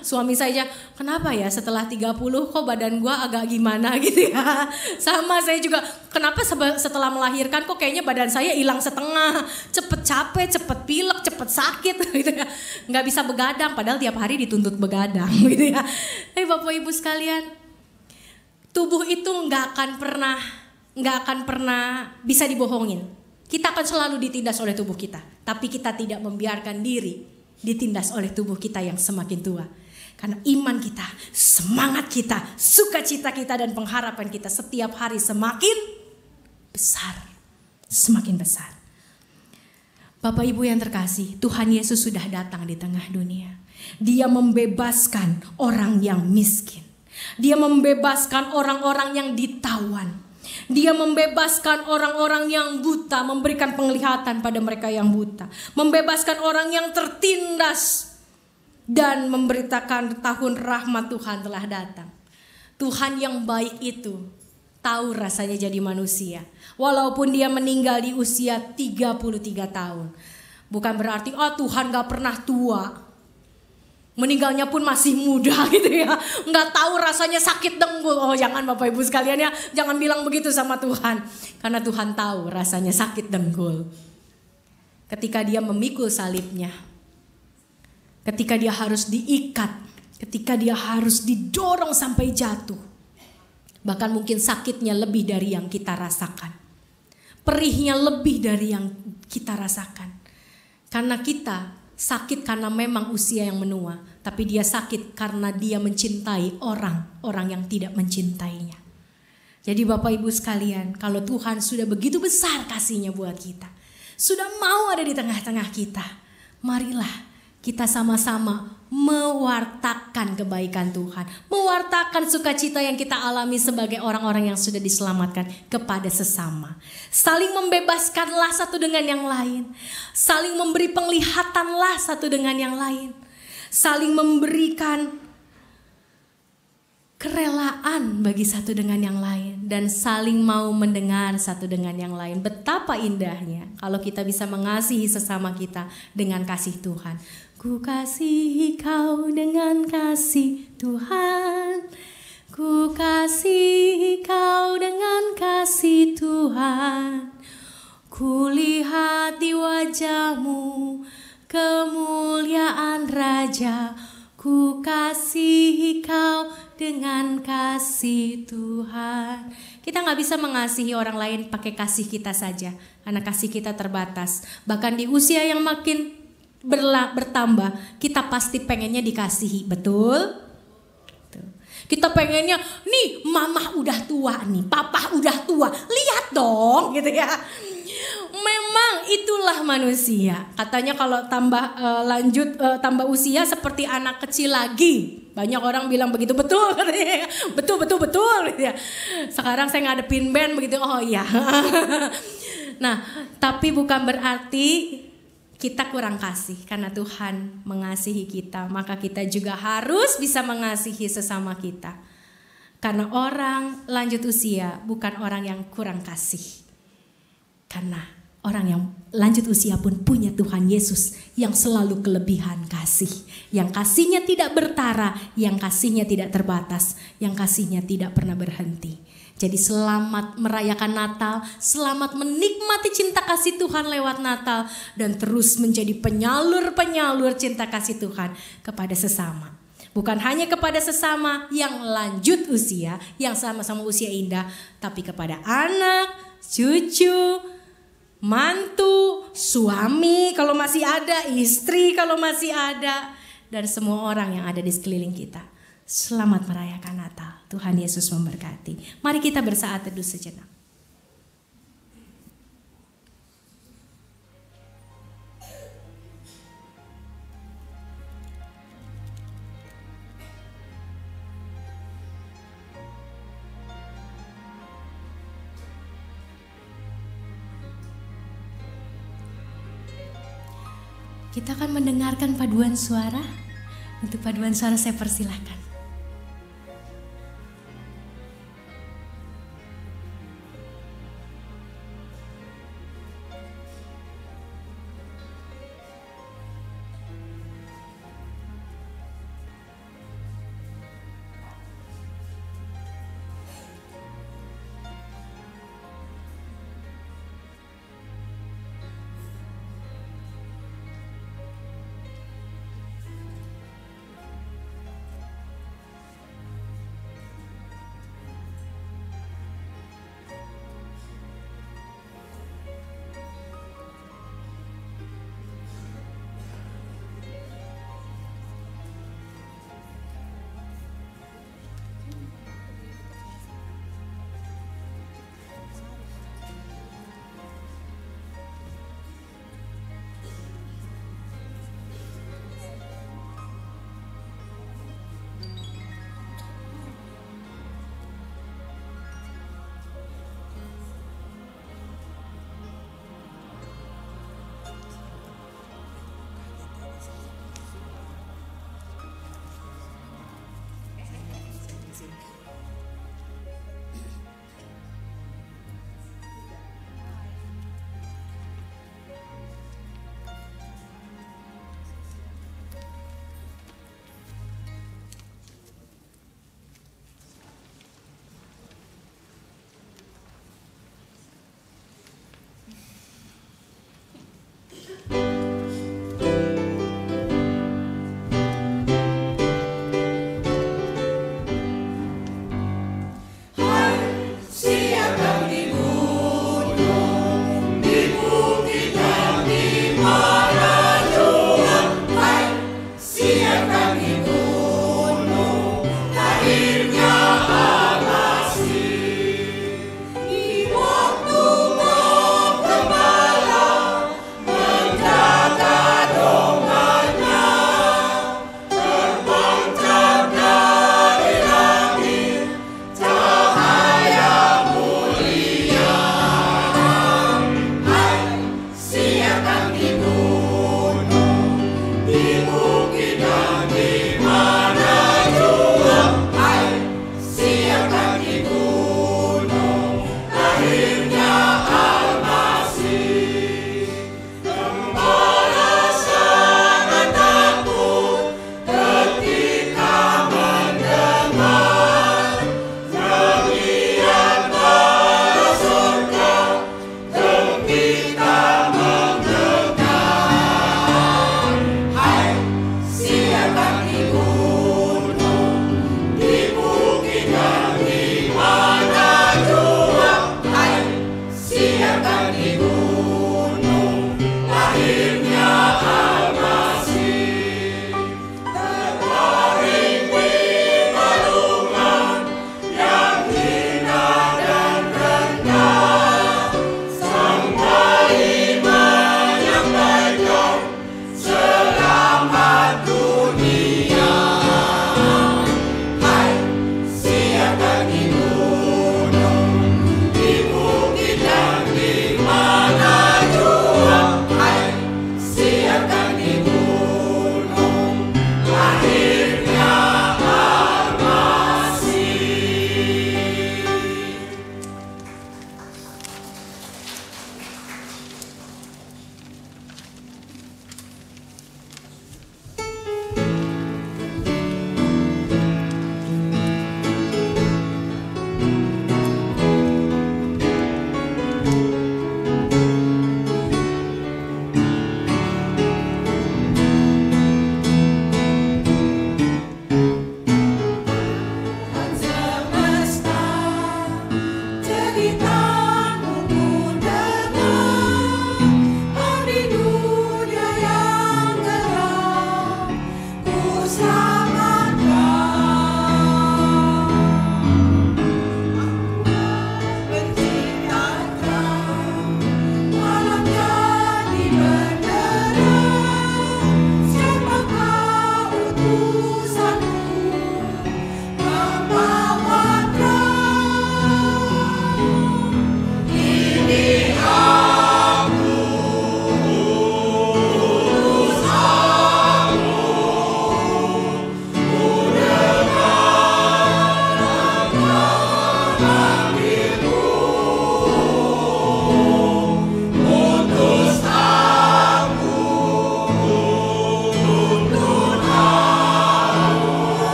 Suami saya, kenapa ya setelah 30 kok badan gua agak gimana gitu ya. Sama saya juga, kenapa setelah melahirkan kok kayaknya badan saya hilang setengah. Cepet capek, cepet pilek, cepet sakit gitu ya. Gak bisa begadang padahal tiap hari dituntut begadang gitu ya. Tapi Bapak Ibu sekalian, tubuh itu nggak akan pernah bisa dibohongin. Kita akan selalu ditindas oleh tubuh kita, tapi kita tidak membiarkan diri ditindas oleh tubuh kita yang semakin tua. Karena iman kita, semangat kita, sukacita kita dan pengharapan kita setiap hari semakin besar. Semakin besar. Bapak Ibu yang terkasih, Tuhan Yesus sudah datang di tengah dunia. Dia membebaskan orang yang miskin. Dia membebaskan orang-orang yang ditawan. Dia membebaskan orang-orang yang buta, memberikan penglihatan pada mereka yang buta. Membebaskan orang yang tertindas dan memberitakan tahun rahmat Tuhan telah datang. Tuhan yang baik itu tahu rasanya jadi manusia. Walaupun dia meninggal di usia 33 tahun. Bukan berarti Tuhan gak pernah tua. Meninggalnya pun masih muda gitu ya. Gak tahu rasanya sakit dengkul. Jangan Bapak Ibu sekalian ya. Jangan bilang begitu sama Tuhan. Karena Tuhan tahu rasanya sakit dengkul. Ketika dia memikul salibnya. Ketika dia harus diikat. Ketika dia harus didorong sampai jatuh. Bahkan mungkin sakitnya lebih dari yang kita rasakan. Perihnya lebih dari yang kita rasakan. Karena kita sakit karena memang usia yang menua. Tapi dia sakit karena dia mencintai orang yang tidak mencintainya. Jadi Bapak Ibu sekalian, kalau Tuhan sudah begitu besar kasihnya buat kita. Sudah mau ada di tengah-tengah kita. Marilah kita sama-sama mewartakan kebaikan Tuhan. Mewartakan sukacita yang kita alami sebagai orang-orang yang sudah diselamatkan kepada sesama. Saling membebaskanlah satu dengan yang lain. Saling memberi penglihatanlah satu dengan yang lain. Saling memberikan kerelaan bagi satu dengan yang lain. Dan saling mau mendengar satu dengan yang lain. Betapa indahnya kalau kita bisa mengasihi sesama kita dengan kasih Tuhan. Ku kasihi kau dengan kasih Tuhan. Ku kasihi kau dengan kasih Tuhan. Ku lihat di wajahmu kemuliaan Raja. Ku kasihi kau dengan kasih Tuhan. Kita gak bisa mengasihi orang lain pakai kasih kita saja. Karena kasih kita terbatas. Bahkan di usia yang makin bertambah, kita pasti pengennya dikasihi, betul? Kita pengennya, nih mama udah tua nih, papa udah tua, lihat dong gitu ya. Memang itulah manusia. Katanya kalau tambah usia seperti anak kecil lagi. Banyak orang bilang begitu, betul katanya. Betul gitu ya. Sekarang saya ngadepin band begitu, oh iya. Nah, tapi bukan berarti kita kurang kasih. Karena Tuhan mengasihi kita, maka kita juga harus bisa mengasihi sesama kita. Karena orang lanjut usia bukan orang yang kurang kasih. Karena orang yang lanjut usia pun punya Tuhan Yesus yang selalu kelebihan kasih. Yang kasihnya tidak bertara, yang kasihnya tidak terbatas, yang kasihnya tidak pernah berhenti. Jadi selamat merayakan Natal, selamat menikmati cinta kasih Tuhan lewat Natal. Dan terus menjadi penyalur-penyalur cinta kasih Tuhan kepada sesama. Bukan hanya kepada sesama yang lanjut usia, yang sama-sama usia indah. Tapi kepada anak, cucu, mantu, suami kalau masih ada, istri kalau masih ada. Dan semua orang yang ada di sekeliling kita. Selamat merayakan Natal. Tuhan Yesus memberkati. Mari kita bersaat teduh sejenak. Kita akan mendengarkan paduan suara. Untuk paduan suara saya persilahkan.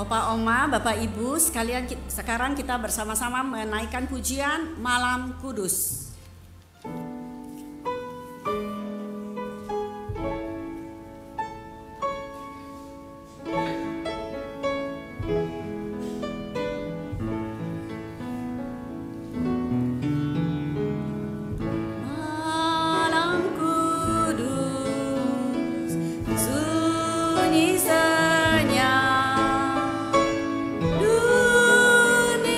Opa, Oma, Bapak, Ibu sekalian, sekarang kita bersama-sama menaikkan pujian Malam Kudus. Dunia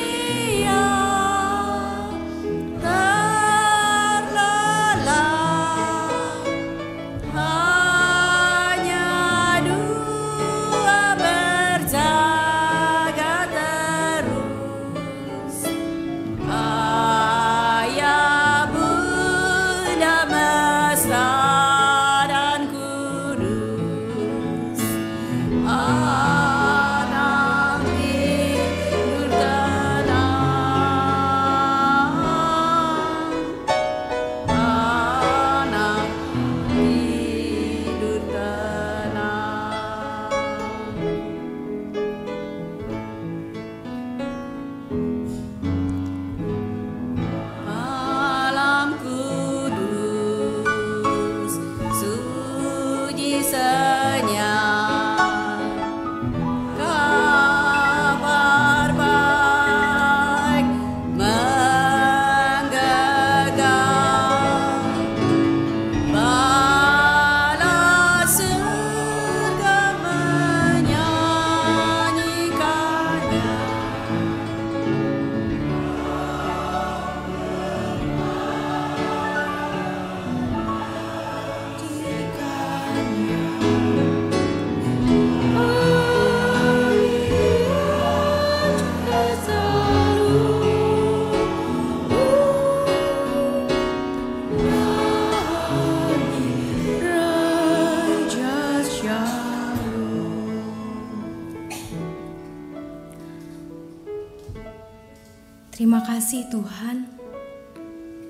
kasih Tuhan,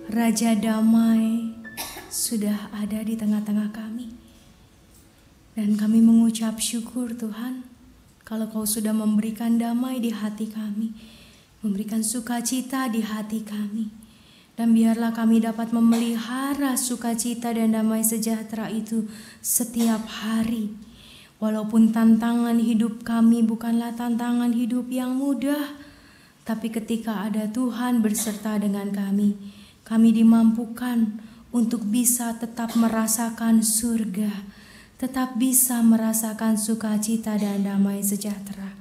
Raja Damai sudah ada di tengah-tengah kami. Dan kami mengucap syukur Tuhan, kalau Kau sudah memberikan damai di hati kami, memberikan sukacita di hati kami. Dan biarlah kami dapat memelihara sukacita dan damai sejahtera itu setiap hari. Walaupun tantangan hidup kami bukanlah tantangan hidup yang mudah, tapi ketika ada Tuhan berserta dengan kami dimampukan untuk bisa tetap merasakan surga, tetap bisa merasakan sukacita dan damai sejahtera.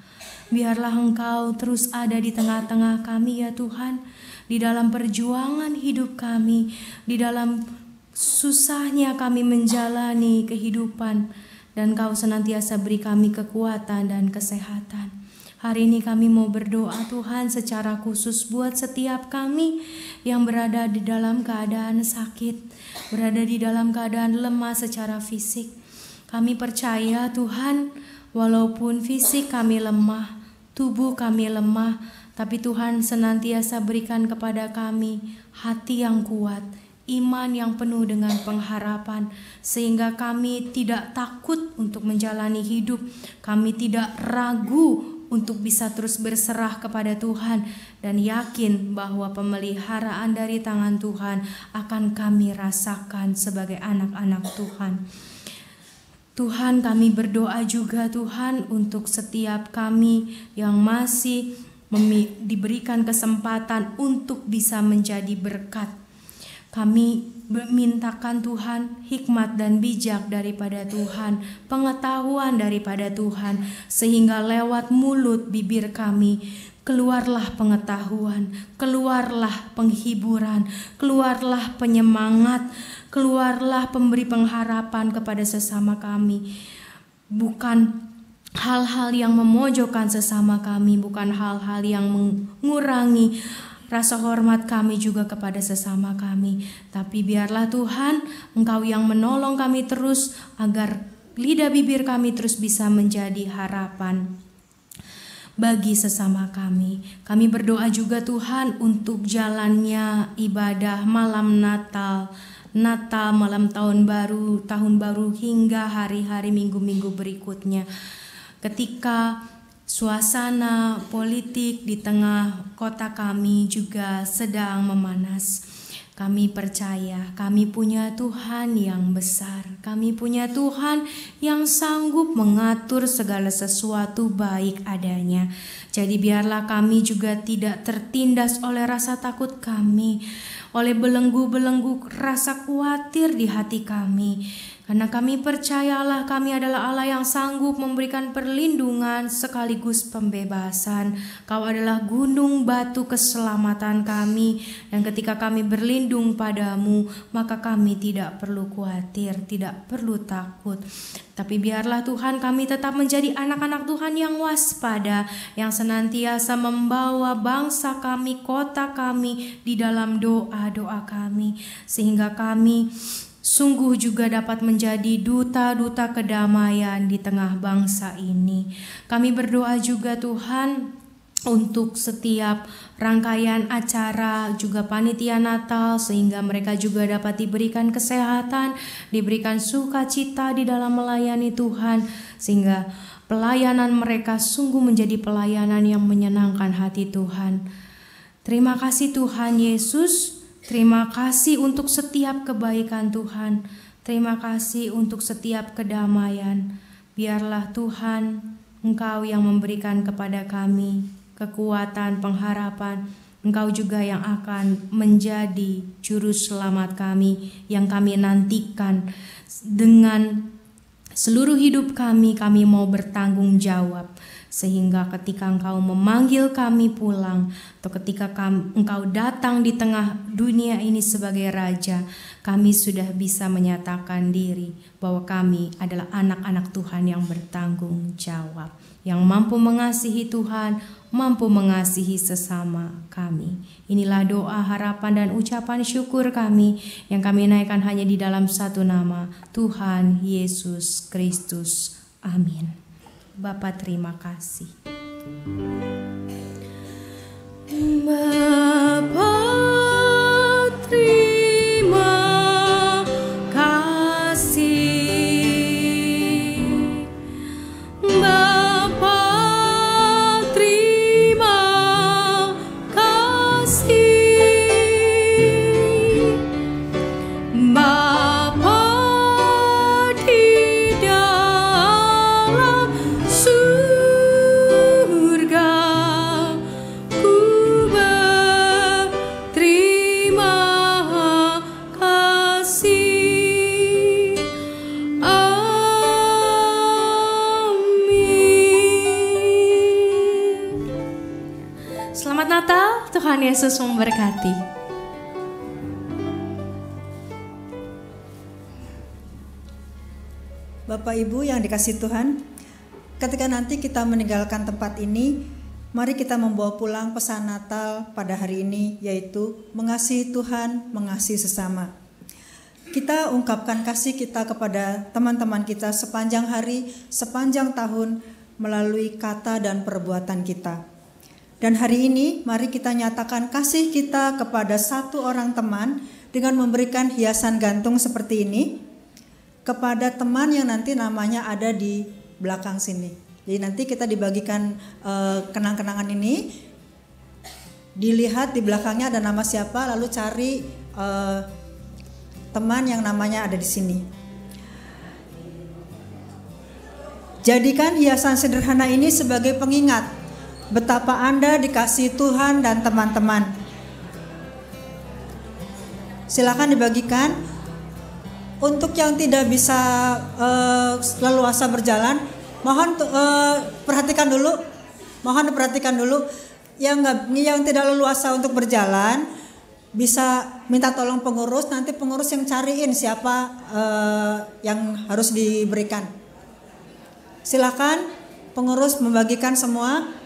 Biarlah Engkau terus ada di tengah-tengah kami ya Tuhan, di dalam perjuangan hidup kami, di dalam susahnya kami menjalani kehidupan, dan Kau senantiasa beri kami kekuatan dan kesehatan. Hari ini kami mau berdoa Tuhan secara khusus buat setiap kami yang berada di dalam keadaan sakit, berada di dalam keadaan lemah secara fisik. Kami percaya Tuhan, walaupun fisik kami lemah, tubuh kami lemah, tapi Tuhan senantiasa berikan kepada kami hati yang kuat, iman yang penuh dengan pengharapan, sehingga kami tidak takut untuk menjalani hidup. Kami tidak ragu untuk bisa terus berserah kepada Tuhan, dan yakin bahwa pemeliharaan dari tangan Tuhan akan kami rasakan sebagai anak-anak Tuhan. Tuhan, kami berdoa juga Tuhan untuk setiap kami yang masih diberikan kesempatan untuk bisa menjadi berkat. Kami mintakan Tuhan hikmat dan bijak daripada Tuhan, pengetahuan daripada Tuhan, sehingga lewat mulut bibir kami keluarlah pengetahuan, keluarlah penghiburan, keluarlah penyemangat, keluarlah pemberi pengharapan kepada sesama kami. Bukan hal-hal yang memojokkan sesama kami, bukan hal-hal yang mengurangi rasa hormat kami juga kepada sesama kami. Tapi biarlah Tuhan, Engkau yang menolong kami terus, agar lidah bibir kami terus bisa menjadi harapan bagi sesama kami. Kami berdoa juga Tuhan untuk jalannya ibadah malam Natal, malam tahun baru hingga hari-hari minggu-minggu berikutnya. Ketika suasana politik di tengah kota kami juga sedang memanas, kami percaya kami punya Tuhan yang besar. Kami punya Tuhan yang sanggup mengatur segala sesuatu baik adanya. Jadi biarlah kami juga tidak tertindas oleh rasa takut kami, oleh belenggu-belenggu rasa khawatir di hati kami. Karena kami percayalah kami adalah Allah yang sanggup memberikan perlindungan sekaligus pembebasan. Kau adalah gunung batu keselamatan kami, dan ketika kami berlindung padamu, maka kami tidak perlu khawatir, tidak perlu takut. Tapi biarlah Tuhan kami tetap menjadi anak-anak Tuhan yang waspada, yang senantiasa membawa bangsa kami, kota kami di dalam doa-doa kami, sehingga kami sungguh juga dapat menjadi duta-duta kedamaian di tengah bangsa ini. Kami berdoa juga Tuhan untuk setiap rangkaian acara juga panitia Natal, sehingga mereka juga dapat diberikan kesehatan, diberikan sukacita di dalam melayani Tuhan, sehingga pelayanan mereka sungguh menjadi pelayanan yang menyenangkan hati Tuhan. Terima kasih Tuhan Yesus. Terima kasih untuk setiap kebaikan Tuhan. Terima kasih untuk setiap kedamaian. Biarlah Tuhan, Engkau yang memberikan kepada kami kekuatan, pengharapan. Engkau juga yang akan menjadi juru selamat kami, yang kami nantikan. Dengan seluruh hidup kami mau bertanggung jawab. Sehingga ketika Engkau memanggil kami pulang, atau ketika Engkau datang di tengah dunia ini sebagai Raja, kami sudah bisa menyatakan diri bahwa kami adalah anak-anak Tuhan yang bertanggung jawab, yang mampu mengasihi Tuhan, mampu mengasihi sesama kami. Inilah doa, harapan, dan ucapan syukur kami yang kami naikkan hanya di dalam satu nama, Tuhan Yesus Kristus. Amin. Bapa, terima kasih. Bapa Tuhan Yesus memberkati. Bapak Ibu yang dikasihi Tuhan, ketika nanti kita meninggalkan tempat ini, mari kita membawa pulang pesan Natal pada hari ini, yaitu mengasihi Tuhan, mengasihi sesama. Kita ungkapkan kasih kita kepada teman-teman kita sepanjang hari, sepanjang tahun, melalui kata dan perbuatan kita. Dan hari ini mari kita nyatakan kasih kita kepada satu orang teman dengan memberikan hiasan gantung seperti ini kepada teman yang nanti namanya ada di belakang sini. Jadi nanti kita dibagikan kenang-kenangan ini, dilihat di belakangnya ada nama siapa, lalu cari teman yang namanya ada di sini. Jadikan hiasan sederhana ini sebagai pengingat betapa Anda dikasihi Tuhan dan teman-teman. Silakan dibagikan. Untuk yang tidak bisa leluasa berjalan, mohon perhatikan dulu. Mohon diperhatikan dulu. Yang tidak leluasa untuk berjalan bisa minta tolong pengurus. Nanti pengurus yang cariin siapa yang harus diberikan. Silakan pengurus membagikan semua.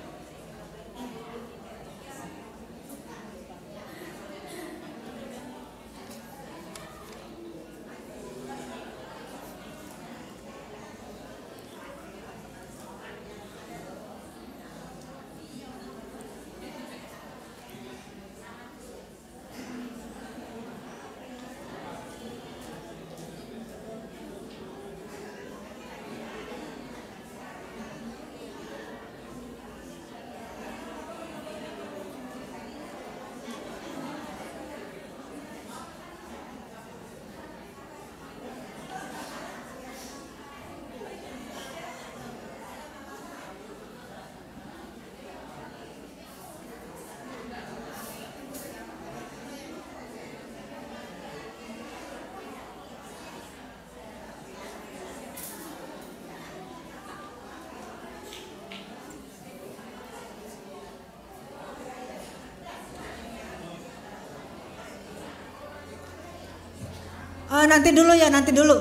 Nanti dulu ya, nanti dulu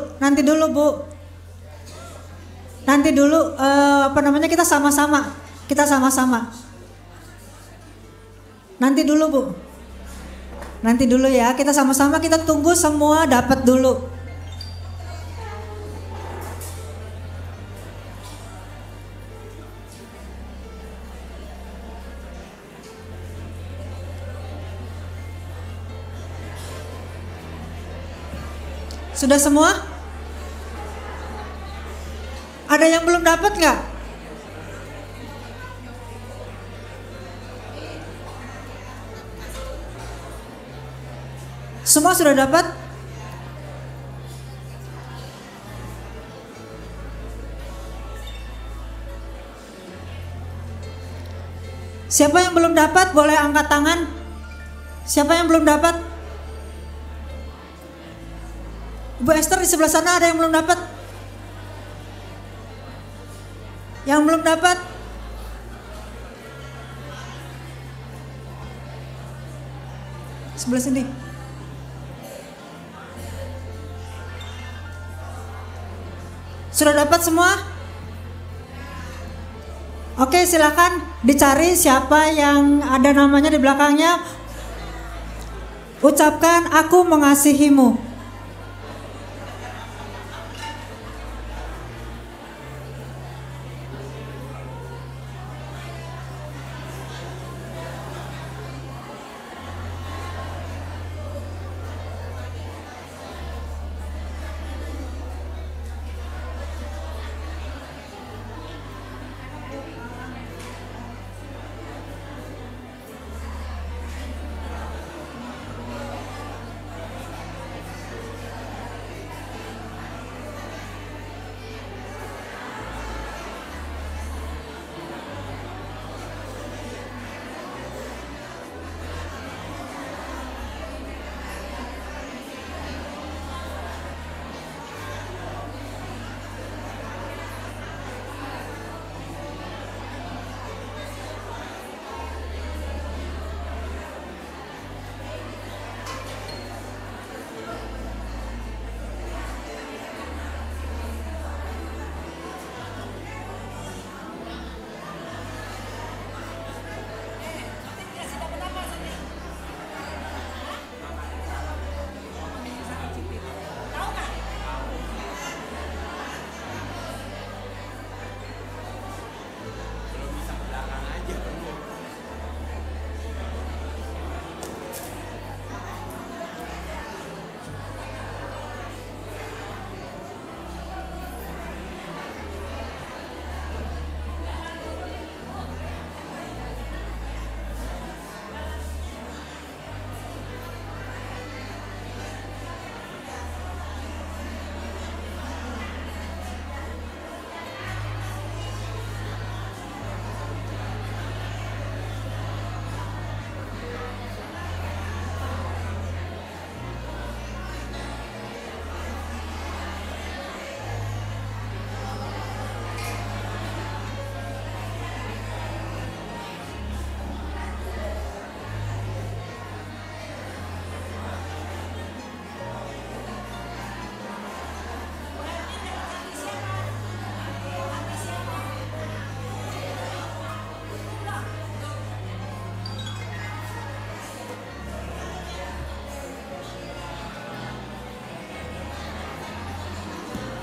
Bu. Nanti dulu kita sama-sama. Nanti dulu Bu. Nanti dulu ya, kita sama-sama, kita tunggu semua dapat dulu. Sudah semua? Ada yang belum dapat nggak? Semua sudah dapat? Siapa yang belum dapat boleh angkat tangan. Siapa yang belum dapat? Bu Esther di sebelah sana ada yang belum dapat? Yang belum dapat? Sebelah sini. Sudah dapat semua? Oke, silakan dicari siapa yang ada namanya di belakangnya. Ucapkan aku mengasihimu.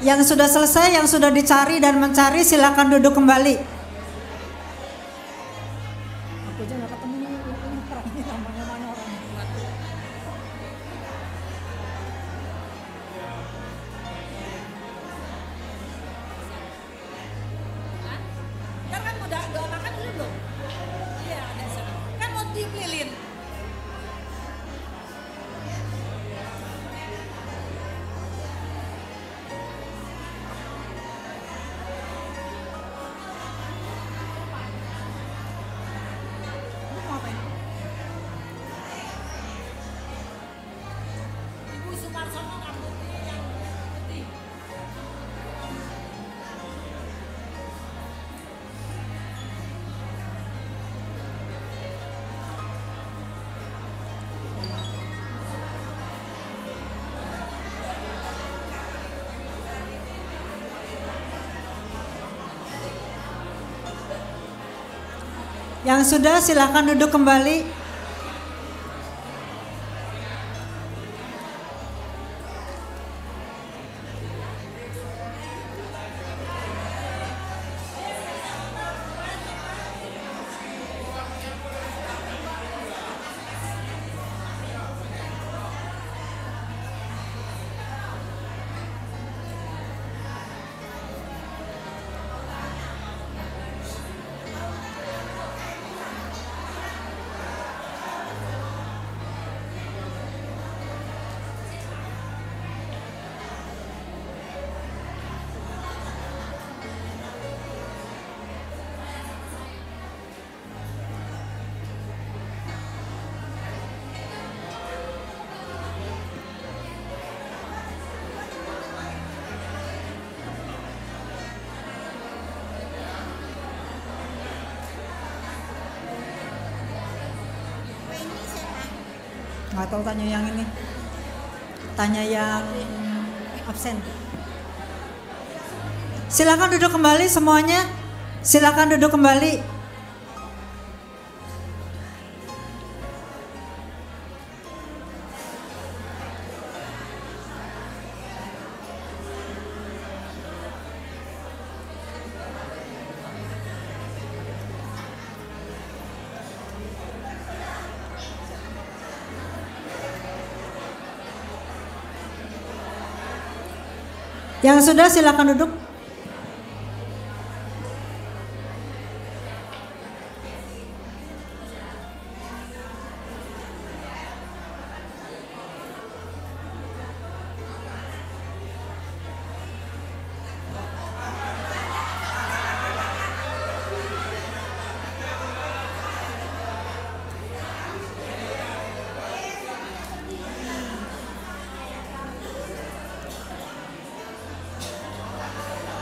Yang sudah selesai, yang sudah dicari dan mencari, silakan duduk kembali. Aku aja nggak ketemu ini namanya mana orang. Kan udah makan dulu belum? Iya, ada sana. Kan mau dipilin. Yang sudah silakan duduk kembali. Nggak tahu, tanya yang ini. Tanya yang absen. Silakan duduk kembali semuanya. Silakan duduk kembali. Yang sudah silakan duduk.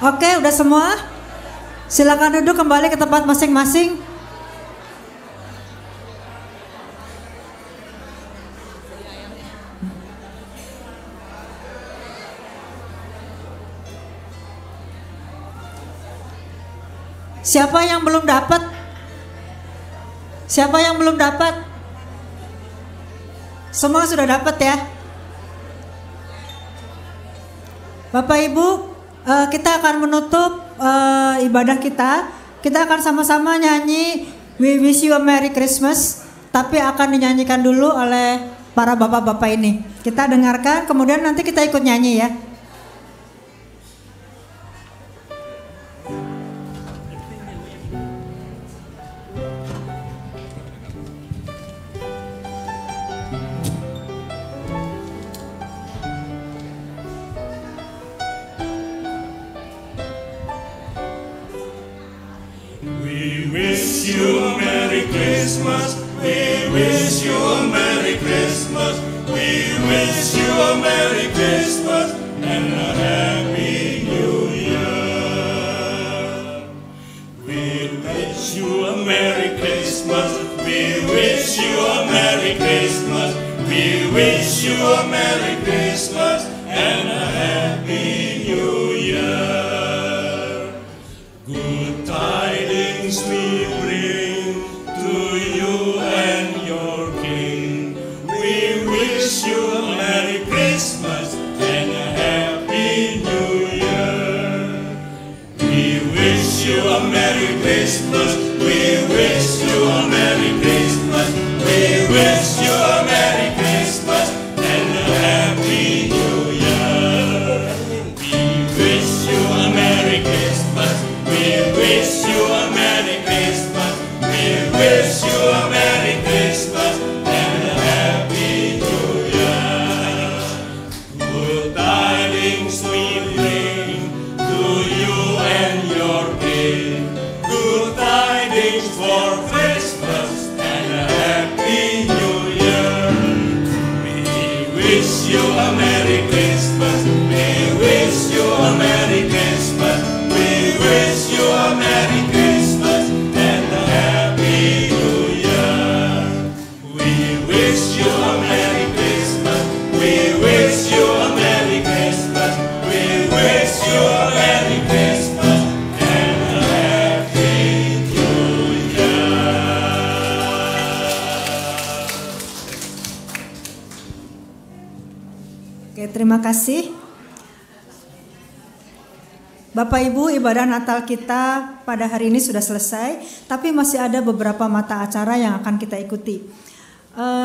Oke, udah semua? Silakan duduk kembali ke tempat masing-masing. Siapa yang belum dapat? Siapa yang belum dapat? Semua sudah dapat ya? Bapak Ibu, kita akan menutup ibadah kita. Kita akan sama-sama nyanyi We Wish You a Merry Christmas, tapi akan dinyanyikan dulu oleh para bapak-bapak ini. Kita dengarkan, kemudian nanti kita ikut nyanyi ya. Wish you a Merry Christmas and a Happy New Year. Christmas. We wish you a Merry Christmas. We wish you a Merry Christmas and a Happy New Year. We wish you a Merry Christmas. We wish you a Merry Christmas. We wish you a Merry Christmas and a Happy New Year. Good tidings we bring to you and your king. Good tidings for Christmas and a Happy New Year. We wish you a Merry Christmas. We wish you a Merry Christmas. We wish you a Merry Christmas and a Happy New Year. We wish you a Merry Christmas. We wish you a Merry Christmas. We wish you a Merry Christmas and a Happy New Year. Oke, terima kasih. Bapak Ibu, ibadah Natal kita pada hari ini sudah selesai, tapi masih ada beberapa mata acara yang akan kita ikuti.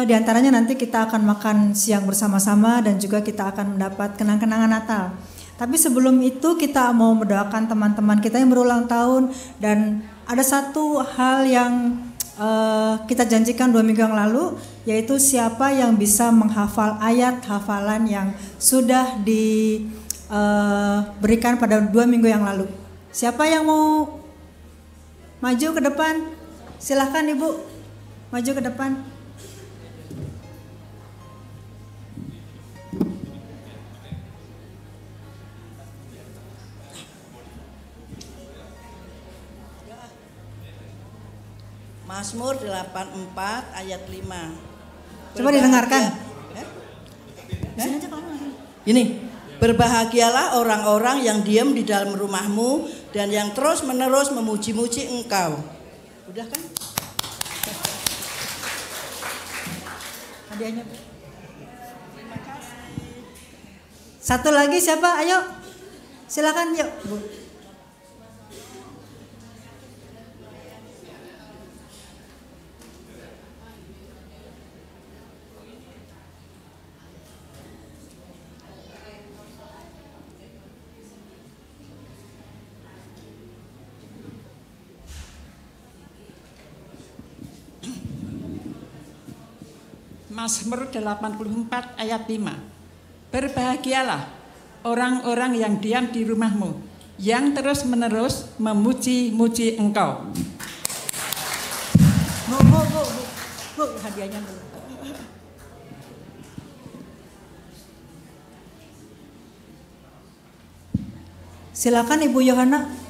Di antaranya nanti kita akan makan siang bersama-sama dan juga kita akan mendapat kenang-kenangan Natal. Tapi sebelum itu kita mau mendoakan teman-teman kita yang berulang tahun, dan ada satu hal yang kita janjikan 2 minggu yang lalu, yaitu siapa yang bisa menghafal ayat hafalan yang sudah diberikan pada 2 minggu yang lalu. Siapa yang mau maju ke depan? Silahkan Ibu, maju ke depan. Mazmur 84 ayat 5. Coba didengarkan. Ini, berbahagialah orang-orang yang diam di dalam rumahmu dan yang terus-menerus memuji-muji Engkau. Udah kan? Hadiahnya. Terima kasih. Satu lagi siapa? Ayo. Silakan yuk, Bu. Mazmur 84 ayat 5. Berbahagialah orang-orang yang diam di rumahmu, yang terus-menerus memuji-muji Engkau. Bu, hadiahnya dulu. Silakan Ibu Yohana.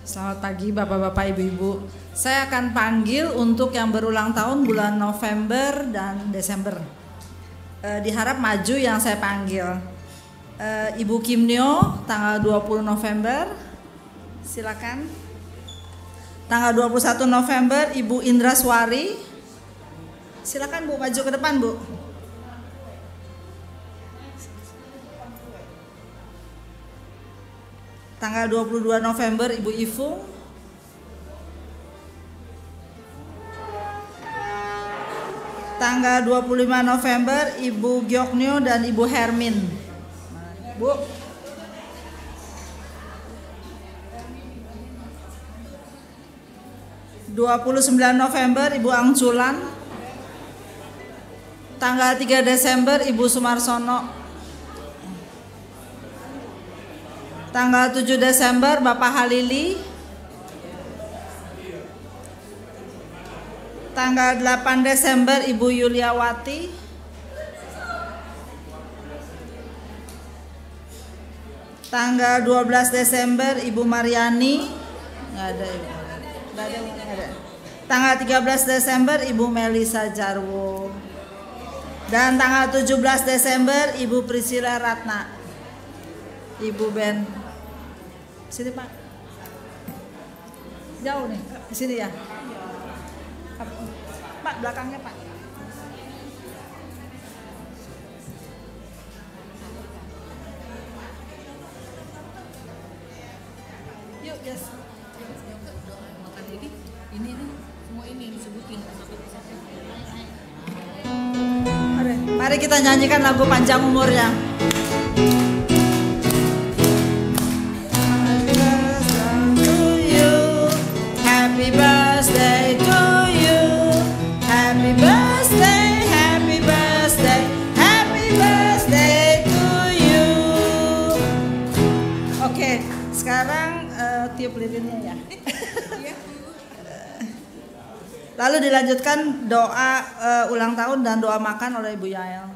Selamat pagi Bapak-Bapak, Ibu-Ibu. Saya akan panggil untuk yang berulang tahun bulan November dan Desember. Diharap maju yang saya panggil. Ibu Kimnio tanggal 20 November. Silakan. Tanggal 21 November Ibu Indra Swari. Silakan Bu, maju ke depan Bu. Tanggal 22 November Ibu Ifung. Tanggal 25 November Ibu Gyoknyo dan Ibu Hermin. Bu. ...29 November Ibu Angculan. Tanggal 3 Desember Ibu Sumarsono. Tanggal 7 Desember Bapak Halili. Tanggal 8 Desember Ibu Yuliawati. Tanggal 12 Desember Ibu Mariani. Nggak ada Ibu. Nggak ada. Tanggal 13 Desember Ibu Melisa Jarwo. Dan tanggal 17 Desember Ibu Priscilla Ratna. Ibu Ben. Sini Pak. Jauh nih, di sini ya. Pak, belakangnya Pak. Yuk, yes. Ini semua ini disebutin. Mari kita nyanyikan lagu panjang umurnya. Happy birthday to you. Happy birthday, happy birthday, happy birthday to you. Oke, sekarang tiup lilinnya ya. Lalu dilanjutkan doa ulang tahun dan doa makan oleh Ibu Yael.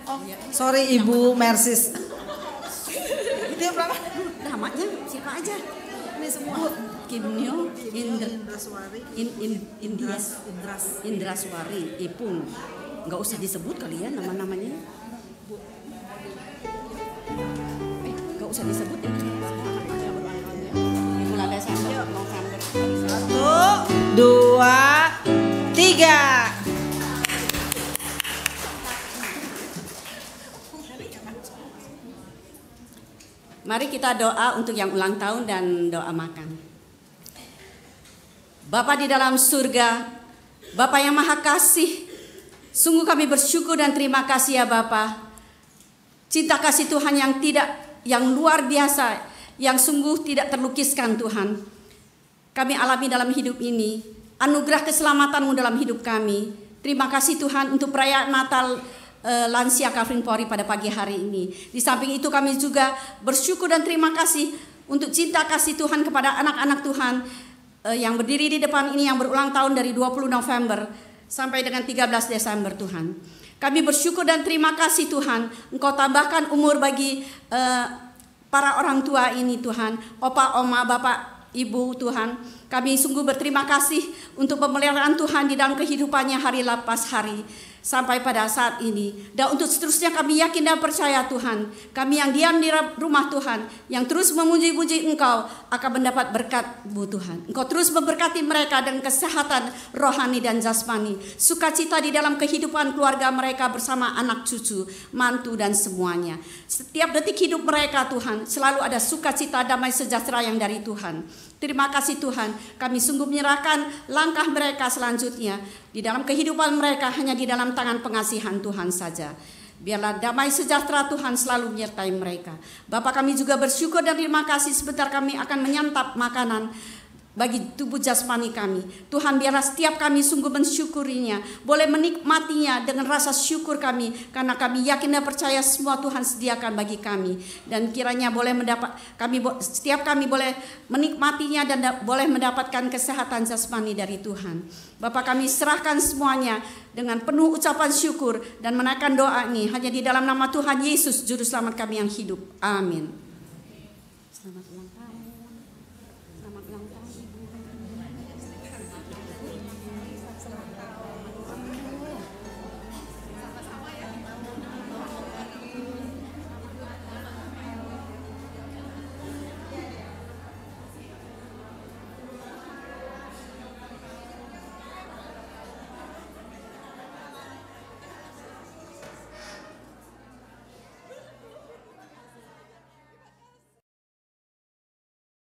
Oh, sorry Ibu Mersis. Dia berapa? Namanya siapa aja? Ini semua. Kim Nyo, Indraswari, Ipung. Nggak usah disebut kali ya nama-namanya. Nggak usah disebut ya. Mulai Desember, November. 1, 2, 3. Mari kita doa untuk yang ulang tahun dan doa makan. Bapa di dalam surga, Bapa yang maha kasih, sungguh kami bersyukur dan terima kasih ya Bapa. Cinta kasih Tuhan yang luar biasa, yang sungguh tidak terlukiskan Tuhan. Kami alami dalam hidup ini, anugerah keselamatan-Mu dalam hidup kami. Terima kasih Tuhan untuk perayaan Natal lansia Kafring Polri pada pagi hari ini. Di samping itu kami juga bersyukur dan terima kasih untuk cinta kasih Tuhan kepada anak-anak Tuhan yang berdiri di depan ini yang berulang tahun dari 20 November sampai dengan 13 Desember Tuhan. Kami bersyukur dan terima kasih Tuhan, Engkau tambahkan umur bagi para orang tua ini Tuhan, opa, oma, bapak, ibu Tuhan. Kami sungguh berterima kasih untuk pemeliharaan Tuhan di dalam kehidupannya hari lepas hari sampai pada saat ini. Dan untuk seterusnya kami yakin dan percaya Tuhan, kami yang diam di rumah Tuhan, yang terus memuji-puji Engkau akan mendapat berkat-Mu Tuhan. Engkau terus memberkati mereka dengan kesehatan rohani dan jasmani, sukacita di dalam kehidupan keluarga mereka bersama anak cucu, mantu dan semuanya. Setiap detik hidup mereka Tuhan, selalu ada sukacita, damai sejahtera yang dari Tuhan. Terima kasih Tuhan, kami sungguh menyerahkan langkah mereka selanjutnya di dalam kehidupan mereka hanya di dalam tangan pengasihan Tuhan saja. Biarlah damai sejahtera Tuhan selalu menyertai mereka. Bapa kami juga bersyukur dan terima kasih sebentar kami akan menyantap makanan bagi tubuh jasmani kami. Tuhan biarlah setiap kami sungguh mensyukurinya, boleh menikmatinya dengan rasa syukur kami, karena kami yakin dan percaya semua Tuhan sediakan bagi kami. Dan kiranya boleh setiap kami boleh menikmatinya dan boleh mendapatkan kesehatan jasmani dari Tuhan. Bapa kami serahkan semuanya dengan penuh ucapan syukur dan menaikkan doa ini hanya di dalam nama Tuhan Yesus Juru Selamat kami yang hidup. Amin. Selamat ulang tahun.